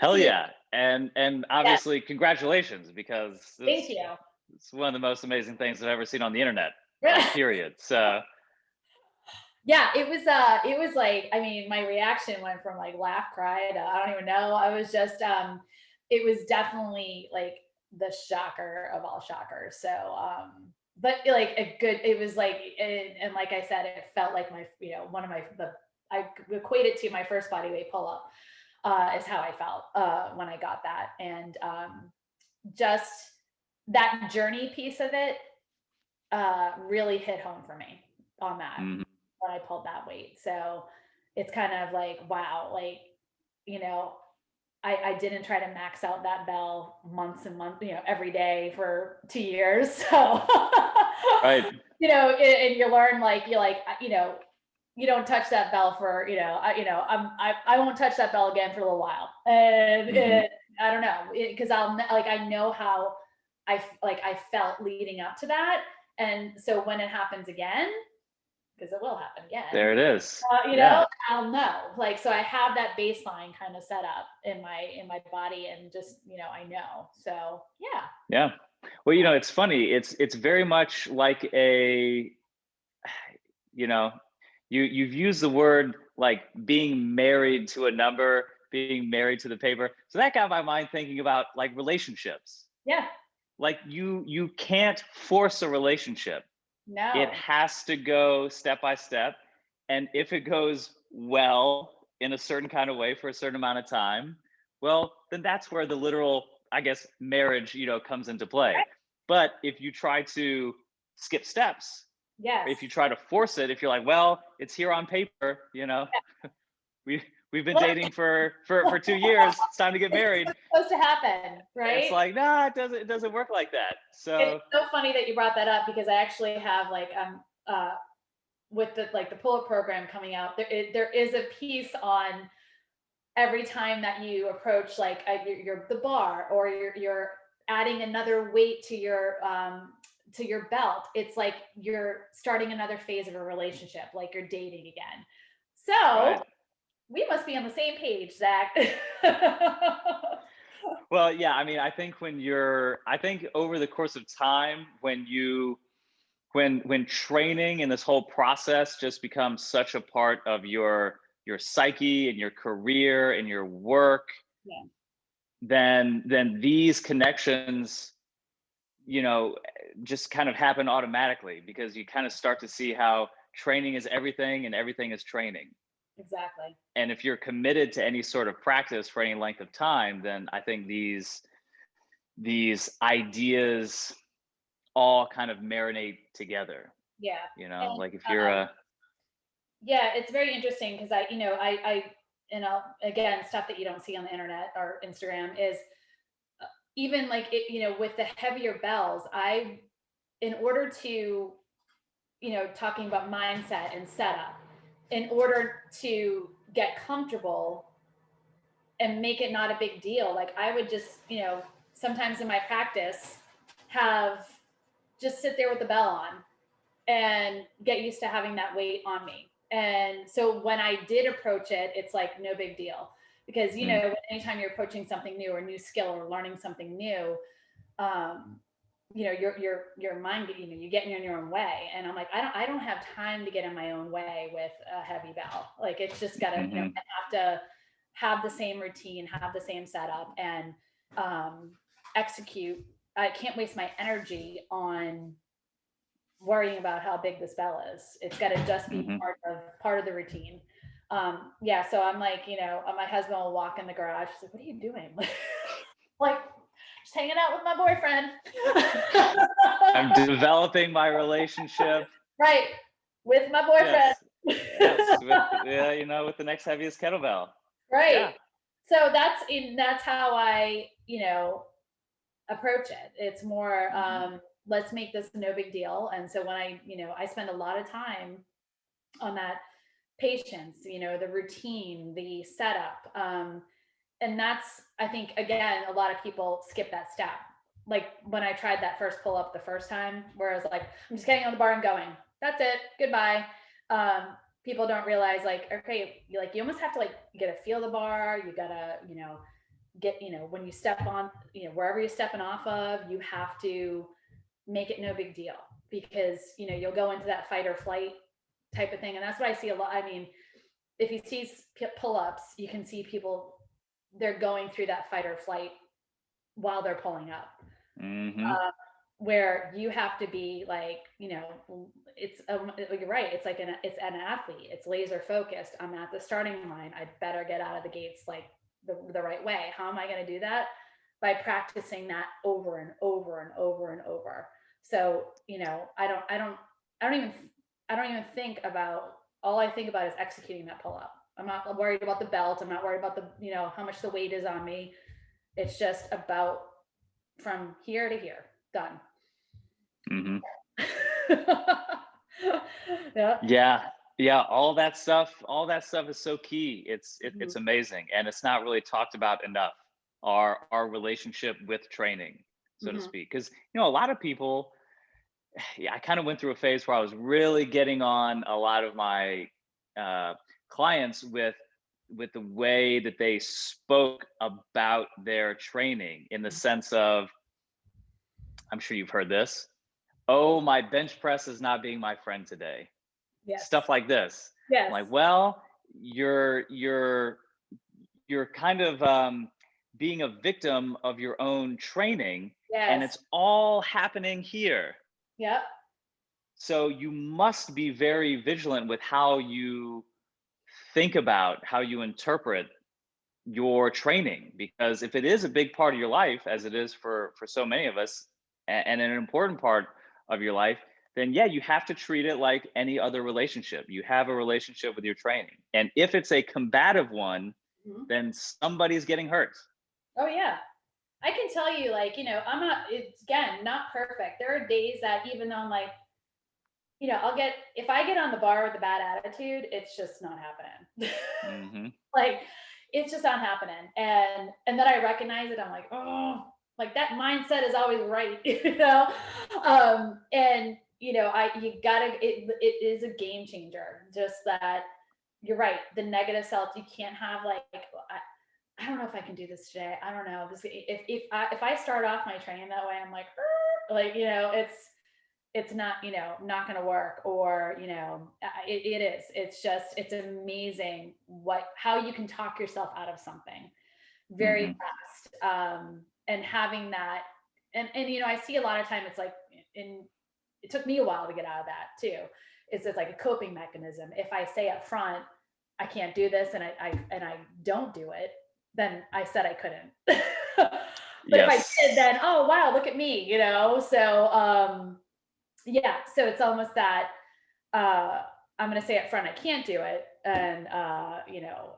Hell yeah. And obviously congratulations, because Thank you. It's one of the most amazing things I've ever seen on the internet, like, period. So yeah, it was like, I mean, my reaction went from like laugh, cry to I don't even know. I was just, it was definitely like the shocker of all shockers. So, but like it was like, and like I said, it felt like my, you know, I equate it to my first bodyweight pull up, is how I felt when I got that. And just that journey piece of it really hit home for me on that. When I pulled that weight. So it's kind of like, wow, like, you know, I didn't try to max out that bell months and months, you know, every day for 2 years. So, you know, and you learn, like, you're like, you know, you don't touch that bell for, you know, I won't touch that bell again for a little while. And I don't know, because I know how I felt leading up to that. And so when it happens again, because it will happen again. There it is. You know, I'll know. Like, so I have that baseline kind of set up in my body, and just, you know, I know. So yeah. Yeah. Well, you know, it's funny. It's very much like a, you know, you've used the word like being married to a number, being married to the paper. So that got my mind thinking about like relationships. Yeah. Like you can't force a relationship. No. It has to go step by step. And if it goes well in a certain kind of way for a certain amount of time, well, then that's where the literal, I guess, marriage, you know, comes into play. But if you try to skip steps, if you try to force it, if you're like, well, it's here on paper, you know, we've been dating for 2 years, it's time to get married. It's supposed to happen, right? It's like, nah, it doesn't work like that. So it's so funny that you brought that up, because I actually have like with the pull-up program coming out, there is a piece on every time that you approach like the bar, or you're adding another weight to your belt. It's like you're starting another phase of a relationship, like you're dating again. So we must be on the same page, Zach. Well, yeah, I mean, I think over the course of time, when training and this whole process just becomes such a part of your psyche and your career and your work, Yeah. then these connections, you know, just kind of happen automatically because you kind of start to see how training is everything and everything is training. Exactly. And if you're committed to any sort of practice for any length of time, then I think these ideas all kind of marinate together. Yeah. You know, And like if you're a yeah, it's very interesting because and I'll, again, stuff that you don't see on the internet or Instagram is even like it, with the heavier bells, in order to, talking about mindset and setup, in order to get comfortable and make it not a big deal, like I would just, sometimes in my practice, have just sit there with the bell on and get used to having that weight on me. And so when I did approach it, it's like no big deal because mm, anytime you're approaching something new or new skill or learning something new, um, your mind, you get in your own way. And I'm like, I don't have time to get in my own way with a heavy bell. Like it's just gotta, hmm I have to have the same routine, have the same setup, and execute. I can't waste my energy on worrying about how big this bell is. It's got to just be hmm part of the routine. Yeah. So I'm like, my husband will walk in the garage. He's like, "What are you doing?" Like, just hanging out with my boyfriend. I'm developing my relationship. Right, with my boyfriend. Yes, yes, with yeah, you know, with the next heaviest kettlebell. Right. Yeah. So that's how I, approach it. It's more, hmm let's make this no big deal. And so when I spend a lot of time on that patience, the routine, the setup. And that's, I think, again, a lot of people skip that step. Like when I tried that first pull up the first time, where I was like, I'm just getting on the bar and going. That's it. Goodbye. People don't realize, like, okay, you almost have to, like, you gotta feel the bar. You gotta, get, when you step on, wherever you're stepping off of, you have to make it no big deal because, you'll go into that fight or flight type of thing. And that's what I see a lot. I mean, if you see pull-ups, you can see people, they're going through that fight or flight while they're pulling up, hmm where you have to be like, you're right. It's like it's an athlete. It's laser focused. I'm at the starting line. I better get out of the gates like the right way. How am I going to do that? By practicing that over and over and over and over. So, I don't even think about, all I think about is executing that pull up. I'm not worried about the belt. I'm not worried about the, how much the weight is on me. It's just about from here to here, done. hmm Yeah. Yeah, yeah, all that stuff is so key. Mhm. It's amazing, and it's not really talked about enough. Our relationship with training, so to Mhm. speak, because a lot of people. Yeah, I kind of went through a phase where I was really getting on a lot of my uh, clients with the way that they spoke about their training, in the sense of, I'm sure you've heard this. Oh, my bench press is not being my friend today. Yes. Stuff like this. I'm Yes. like, well, you're kind of being a victim of your own training, and Yes. it's all happening here. Yep. So you must be very vigilant with how you think about, how you interpret your training, because if it is a big part of your life, as it is for so many of us, and an important part of your life, then yeah, you have to treat it like any other relationship. You have a relationship with your training, and if it's a combative one, Mhm. then somebody's getting hurt. Oh yeah. I can tell you, like, I'm not, it's again, not perfect. There are days that even though I'm like, if I get on the bar with a bad attitude, it's just not happening. hmm Like, it's just not happening. And then I recognize it. I'm like, oh, like that mindset is always right, And you gotta, it is a game changer. Just that you're right. The negative self, you can't have like, I don't know if I can do this today. I don't know. If I start off my training that way, I'm like, like, it's not, not going to work, or, it is, it's amazing how you can talk yourself out of something very Mhm. fast. And having that, and, I see a lot of time it's like, it took me a while to get out of that too. It's like a coping mechanism. If I say up front, I can't do this, and I don't do it, then I said I couldn't. But if I did, Yes. then, oh wow, look at me, So yeah, so it's almost that, uh, I'm going to say up front I can't do it, and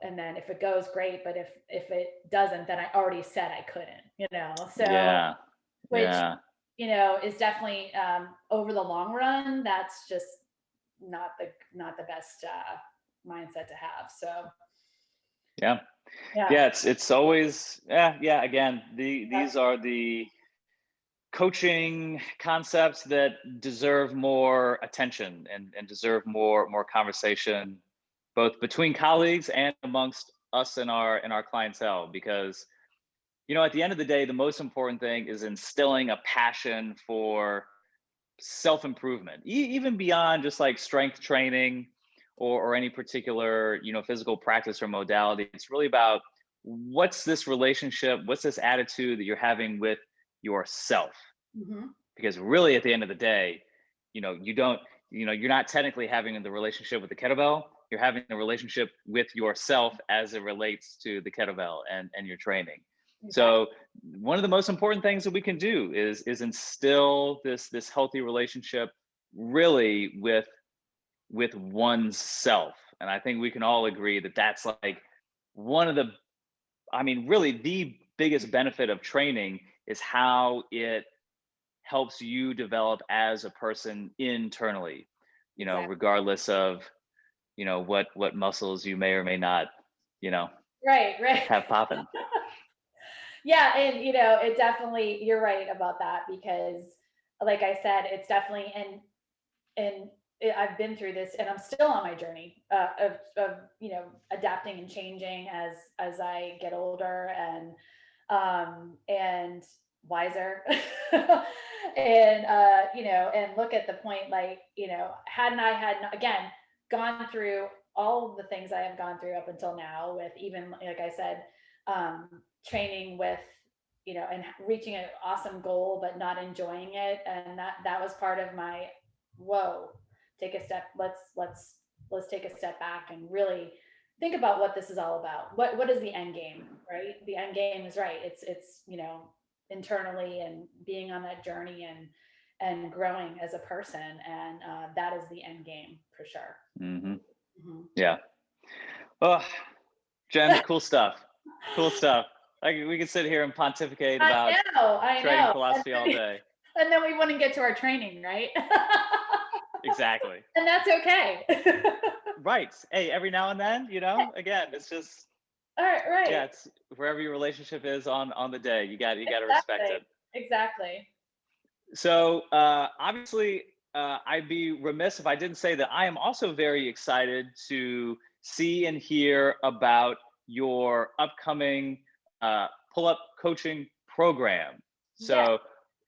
and then if it goes, great, but if it doesn't, then I already said I couldn't. So Yeah. which Yeah. is definitely, over the long run, that's just not the best mindset to have. So Yeah. yeah, Yeah. It's always, yeah. Yeah. Again, yeah, these are the coaching concepts that deserve more attention, and deserve more conversation, both between colleagues and amongst us and our clientele, because at the end of the day, the most important thing is instilling a passion for self improvement, even beyond just like strength training, or any particular physical practice or modality. It's really about, what's this relationship, what's this attitude that you're having with yourself. hmm, Because really, at the end of the day, you don't, you're not technically having the relationship with the kettlebell. You're having a relationship with yourself as it relates to the kettlebell and your training. exactly. So one of the most important things that we can do is instill this healthy relationship, really, with one's self. And I think we can all agree that that's like one of the, I mean, really the biggest benefit of training is how it helps you develop as a person internally, Exactly. regardless of, what muscles you may or may not, you know, Right, right. have popping. Yeah, and it definitely, you're right about that, because like I said, it's definitely, I've been through this, and I'm still on my journey, of adapting and changing as I get older, and wiser. And and look at the point, like, hadn't I had, again, gone through all of the things I have gone through up until now, with, even like I said, um training with, and reaching an awesome goal but not enjoying it, and that was part of my, whoa, take a step, let's take a step back and really think about what this is all about. What is the end game, right? The end game is, right, it's internally, and being on that journey, and growing as a person, and that is the end game for sure. Hmm. Mhm. Yeah. Oh, Jen, cool stuff. Cool stuff. We could sit here and pontificate I about I training know. And philosophy all then, day. and then we wouldn't get to our training, right? Exactly. And that's okay. Right. Hey, every now and then, again, it's just, All right, yeah, right. it's wherever your relationship is on the day. You got to respect Exactly. it. Exactly. So obviously, I'd be remiss if I didn't say that I am also very excited to see and hear about your upcoming pull-up coaching program. Yes. So,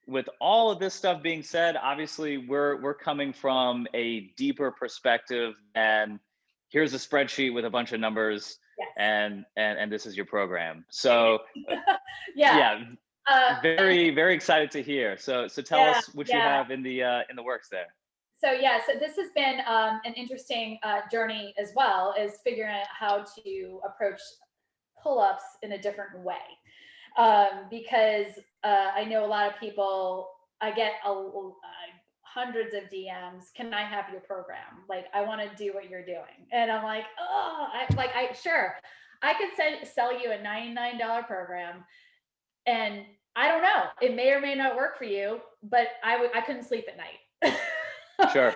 with all of this stuff being said, obviously we're coming from a deeper perspective than, here's a spreadsheet with a bunch of numbers, Yes. and this is your program. So Yeah. yeah, And very, very excited to hear. So tell yeah, us what you yeah. have in the works there. So yeah, so this has been, an interesting journey as well, is figuring out how to approach pull-ups in a different way, because I know a lot of people. I get hundreds of DMs. Can I have your program? Like, I want to do what you're doing, and I'm like, oh, I sure, I could sell you a $99 program, and I don't know, it may or may not work for you, but I couldn't sleep at night. Sure.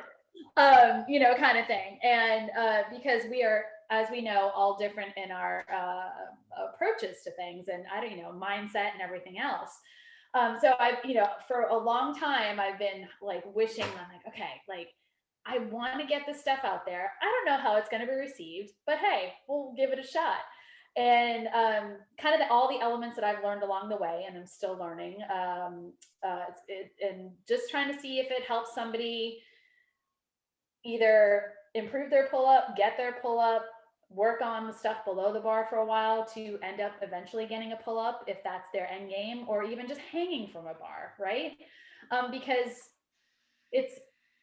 Kind of thing. And because we are, as we know, all different in our approaches to things, and I don't, mindset and everything else. So for a long time, I've been like wishing, I'm like, okay, like, I want to get this stuff out there. I don't know how it's going to be received, but hey, we'll give it a shot. And kind of all the elements that I've learned along the way, and I'm still learning, and just trying to see if it helps somebody either improve their pull up, get their pull up, work on the stuff below the bar for a while to end up eventually getting a pull up if that's their end game, or even just hanging from a bar, right? Because it's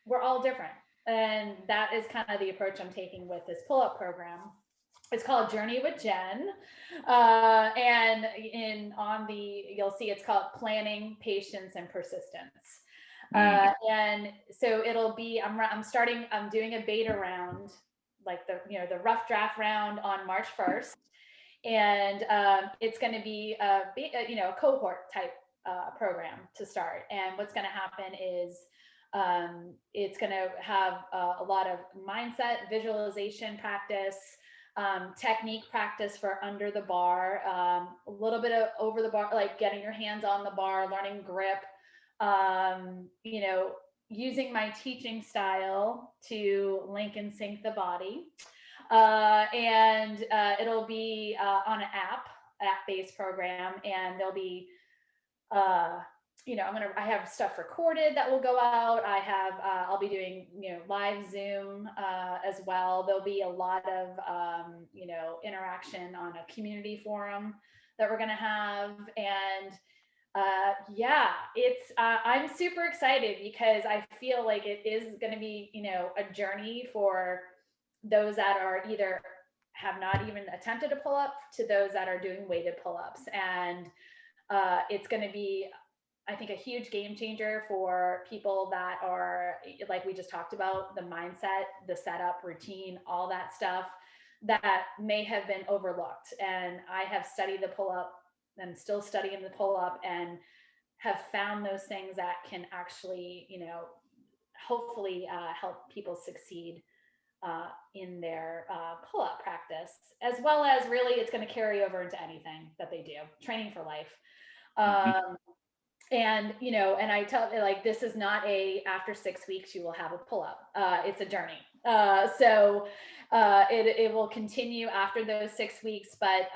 we're all different, and that is kind of the approach I'm taking with this pull up program. It's called Journey with Jen, and in on the you'll see it's called Planning, Patience, and Persistence. And so it'll be I'm doing a beta round, like the rough draft round on March 1st, and it's going to be a cohort type program to start. And what's going to happen is it's going to have a lot of mindset, visualization practice, technique practice for under the bar, a little bit of over the bar, like getting your hands on the bar, learning grip, using my teaching style to link and sync the body. And it'll be on an app-based program, and there'll be I have stuff recorded that will go out. I'll be doing, live Zoom as well. There'll be a lot of, interaction on a community forum that we're going to have. And I'm super excited because I feel like it is going to be, a journey for those that are either have not even attempted to pull up to those that are doing weighted pull-ups. And it's going to be, I think, a huge game changer for people that are, like we just talked about, the mindset, the setup, routine, all that stuff that may have been overlooked. And I have studied the pull-up and still studying the pull-up, and have found those things that can actually, hopefully help people succeed in their pull-up practice, as well as really it's going to carry over into anything that they do, training for life. And I tell like, this is not after 6 weeks you will have a pull-up. It's a journey. So it will continue after those 6 weeks, but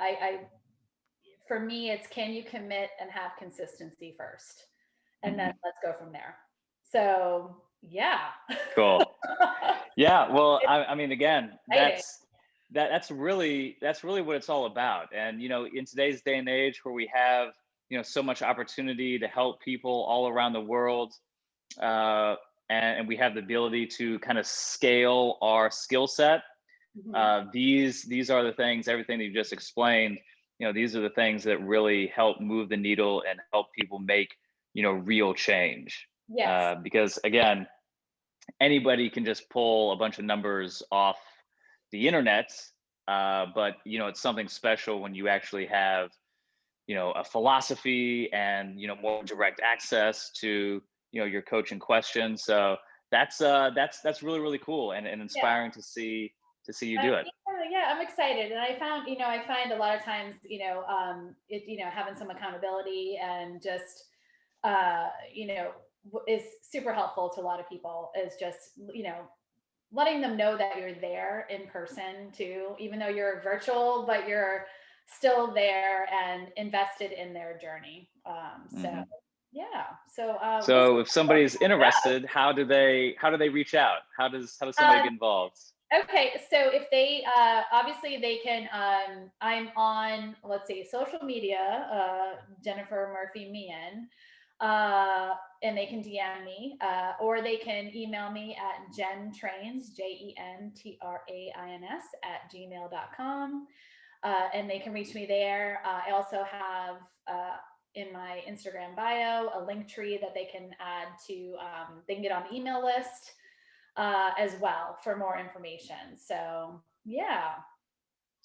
for me, it's, can you commit and have consistency first, and then let's go from there. So yeah. Cool. Yeah. Well, I mean, again, that's really what it's all about. And, in today's day and age where we have, so much opportunity to help people all around the world, and we have the ability to kind of scale our skill set. These are the things, everything that you just explained, these are the things that really help move the needle and help people make, real change. Yes. Because again, anybody can just pull a bunch of numbers off the internet, but it's something special when you actually have, a philosophy and, more direct access to, your coaching questions. So that's really, really cool and inspiring to see you do it. Yeah, I'm excited. And I find a lot of times, having some accountability and just, is super helpful to a lot of people, is just, letting them know that you're there in person too, even though you're virtual, but you're still there and invested in their journey. So yeah. So if somebody's interested, how do they reach out? How does somebody get involved? Okay, so if they obviously they can, I'm on, let's see, social media, Jennifer Murphy Meehan, and they can DM me, or they can email me at jentrains, JENTRAINS @gmail.com, and they can reach me there. I also have in my Instagram bio a link tree that they can add to, they can get on the email list as well for more information. So yeah.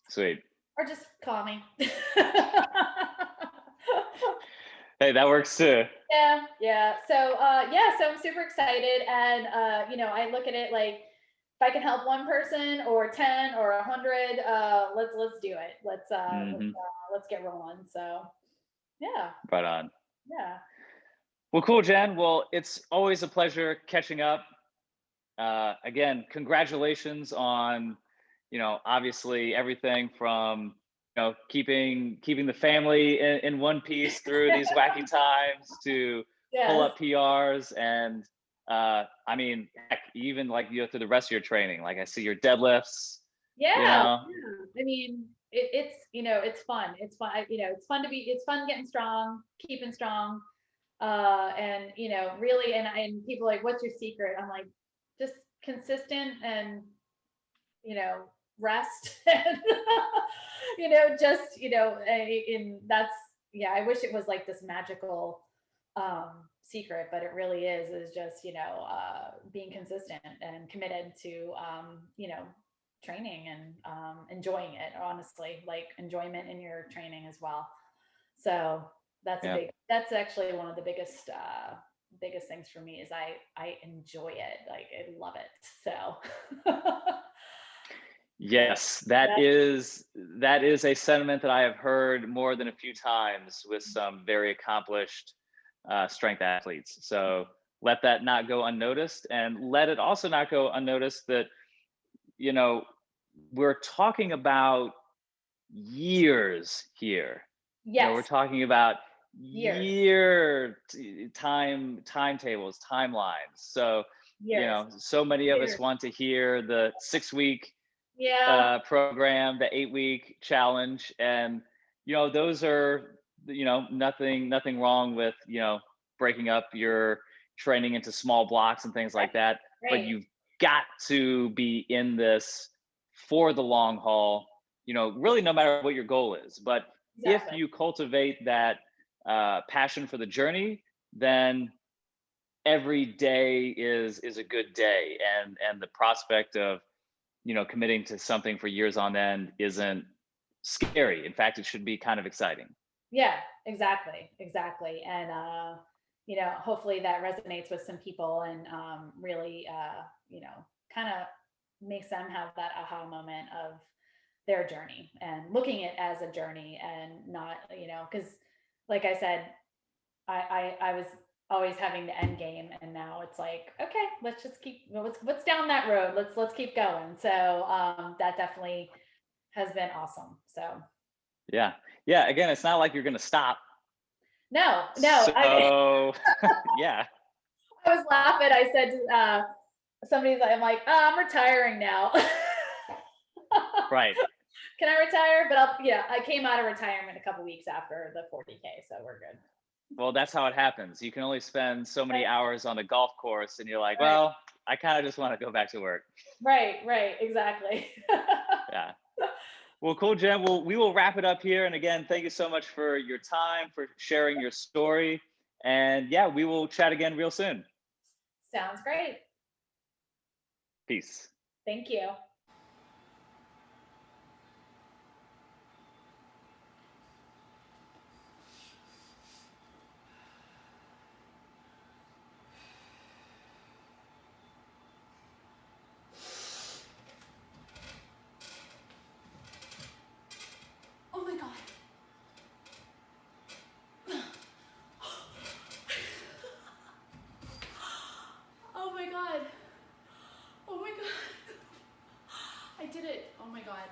Sweet. Or just call me. Hey, that works too. Yeah. So so I'm super excited, and I look at it like, if I can help one person or 10 or 100, let's do it. Let's get rolling. So yeah. Right on. Yeah. Well, cool, Jen. Well, it's always a pleasure catching up. Again, congratulations on, obviously everything from keeping the family in one piece through these wacky times to pull Yes. up PRs. And I mean, heck, even like through the rest of your training, like I see your deadlifts, Yeah, you know. yeah. I mean, it's it's fun. It's fun. It's fun it's fun getting strong, keeping strong, and really, and people are like, "What's your secret?" I'm like, just consistent and rest, and just and that's yeah. I wish it was like this magical secret, but it really is just being consistent and committed to training and enjoying it, honestly, like enjoyment in your training as well. So Yeah. that's actually one of the biggest things for me is I enjoy it, like I love it. So Yes, that that is a sentiment that I have heard more than a few times with some very accomplished strength athletes. So let that not go unnoticed, and let it also not go unnoticed that you know we're talking about years here. We're yes, talking about years, timetables, timelines. So years, so many of us years. want to hear the 6 week Yeah, program, the 8 week challenge, and those are nothing wrong with breaking up your training into small blocks and things like that. But right, you've got to be in this for the long haul. Really, no matter what your goal is. But if exactly. you cultivate that passion for the journey, then every day is a good day, and the prospect of committing to something for years on end isn't scary. In fact, it should be kind of exciting. Yeah, exactly, exactly. And hopefully that resonates with some people and really kind of makes them have that aha moment of their journey and looking at it as a journey and not, because like I said, I was always having the end game, and now it's like, okay, let's just keep what's down that road. Let's keep going. So that definitely has been awesome. So Yeah. Yeah. Again, it's not like you're going to stop. no, So, yeah. I was laughing. I said, somebody's like, I'm like, oh, I'm retiring now. Right. Can I retire? But yeah, I came out of retirement a couple weeks after the 40K, so we're good. Well, that's how it happens. You can only spend so many hours on the golf course, and you're like, Right, well, I kind of just want to go back to work. right, exactly. Yeah. Well, cool, Jen. Well, we will wrap it up here. And again, thank you so much for your time, for sharing your story. And yeah, we will chat again real soon. Sounds great. Peace. Thank you. Oh my God. Oh my God. Oh my God. I did it. Oh my God.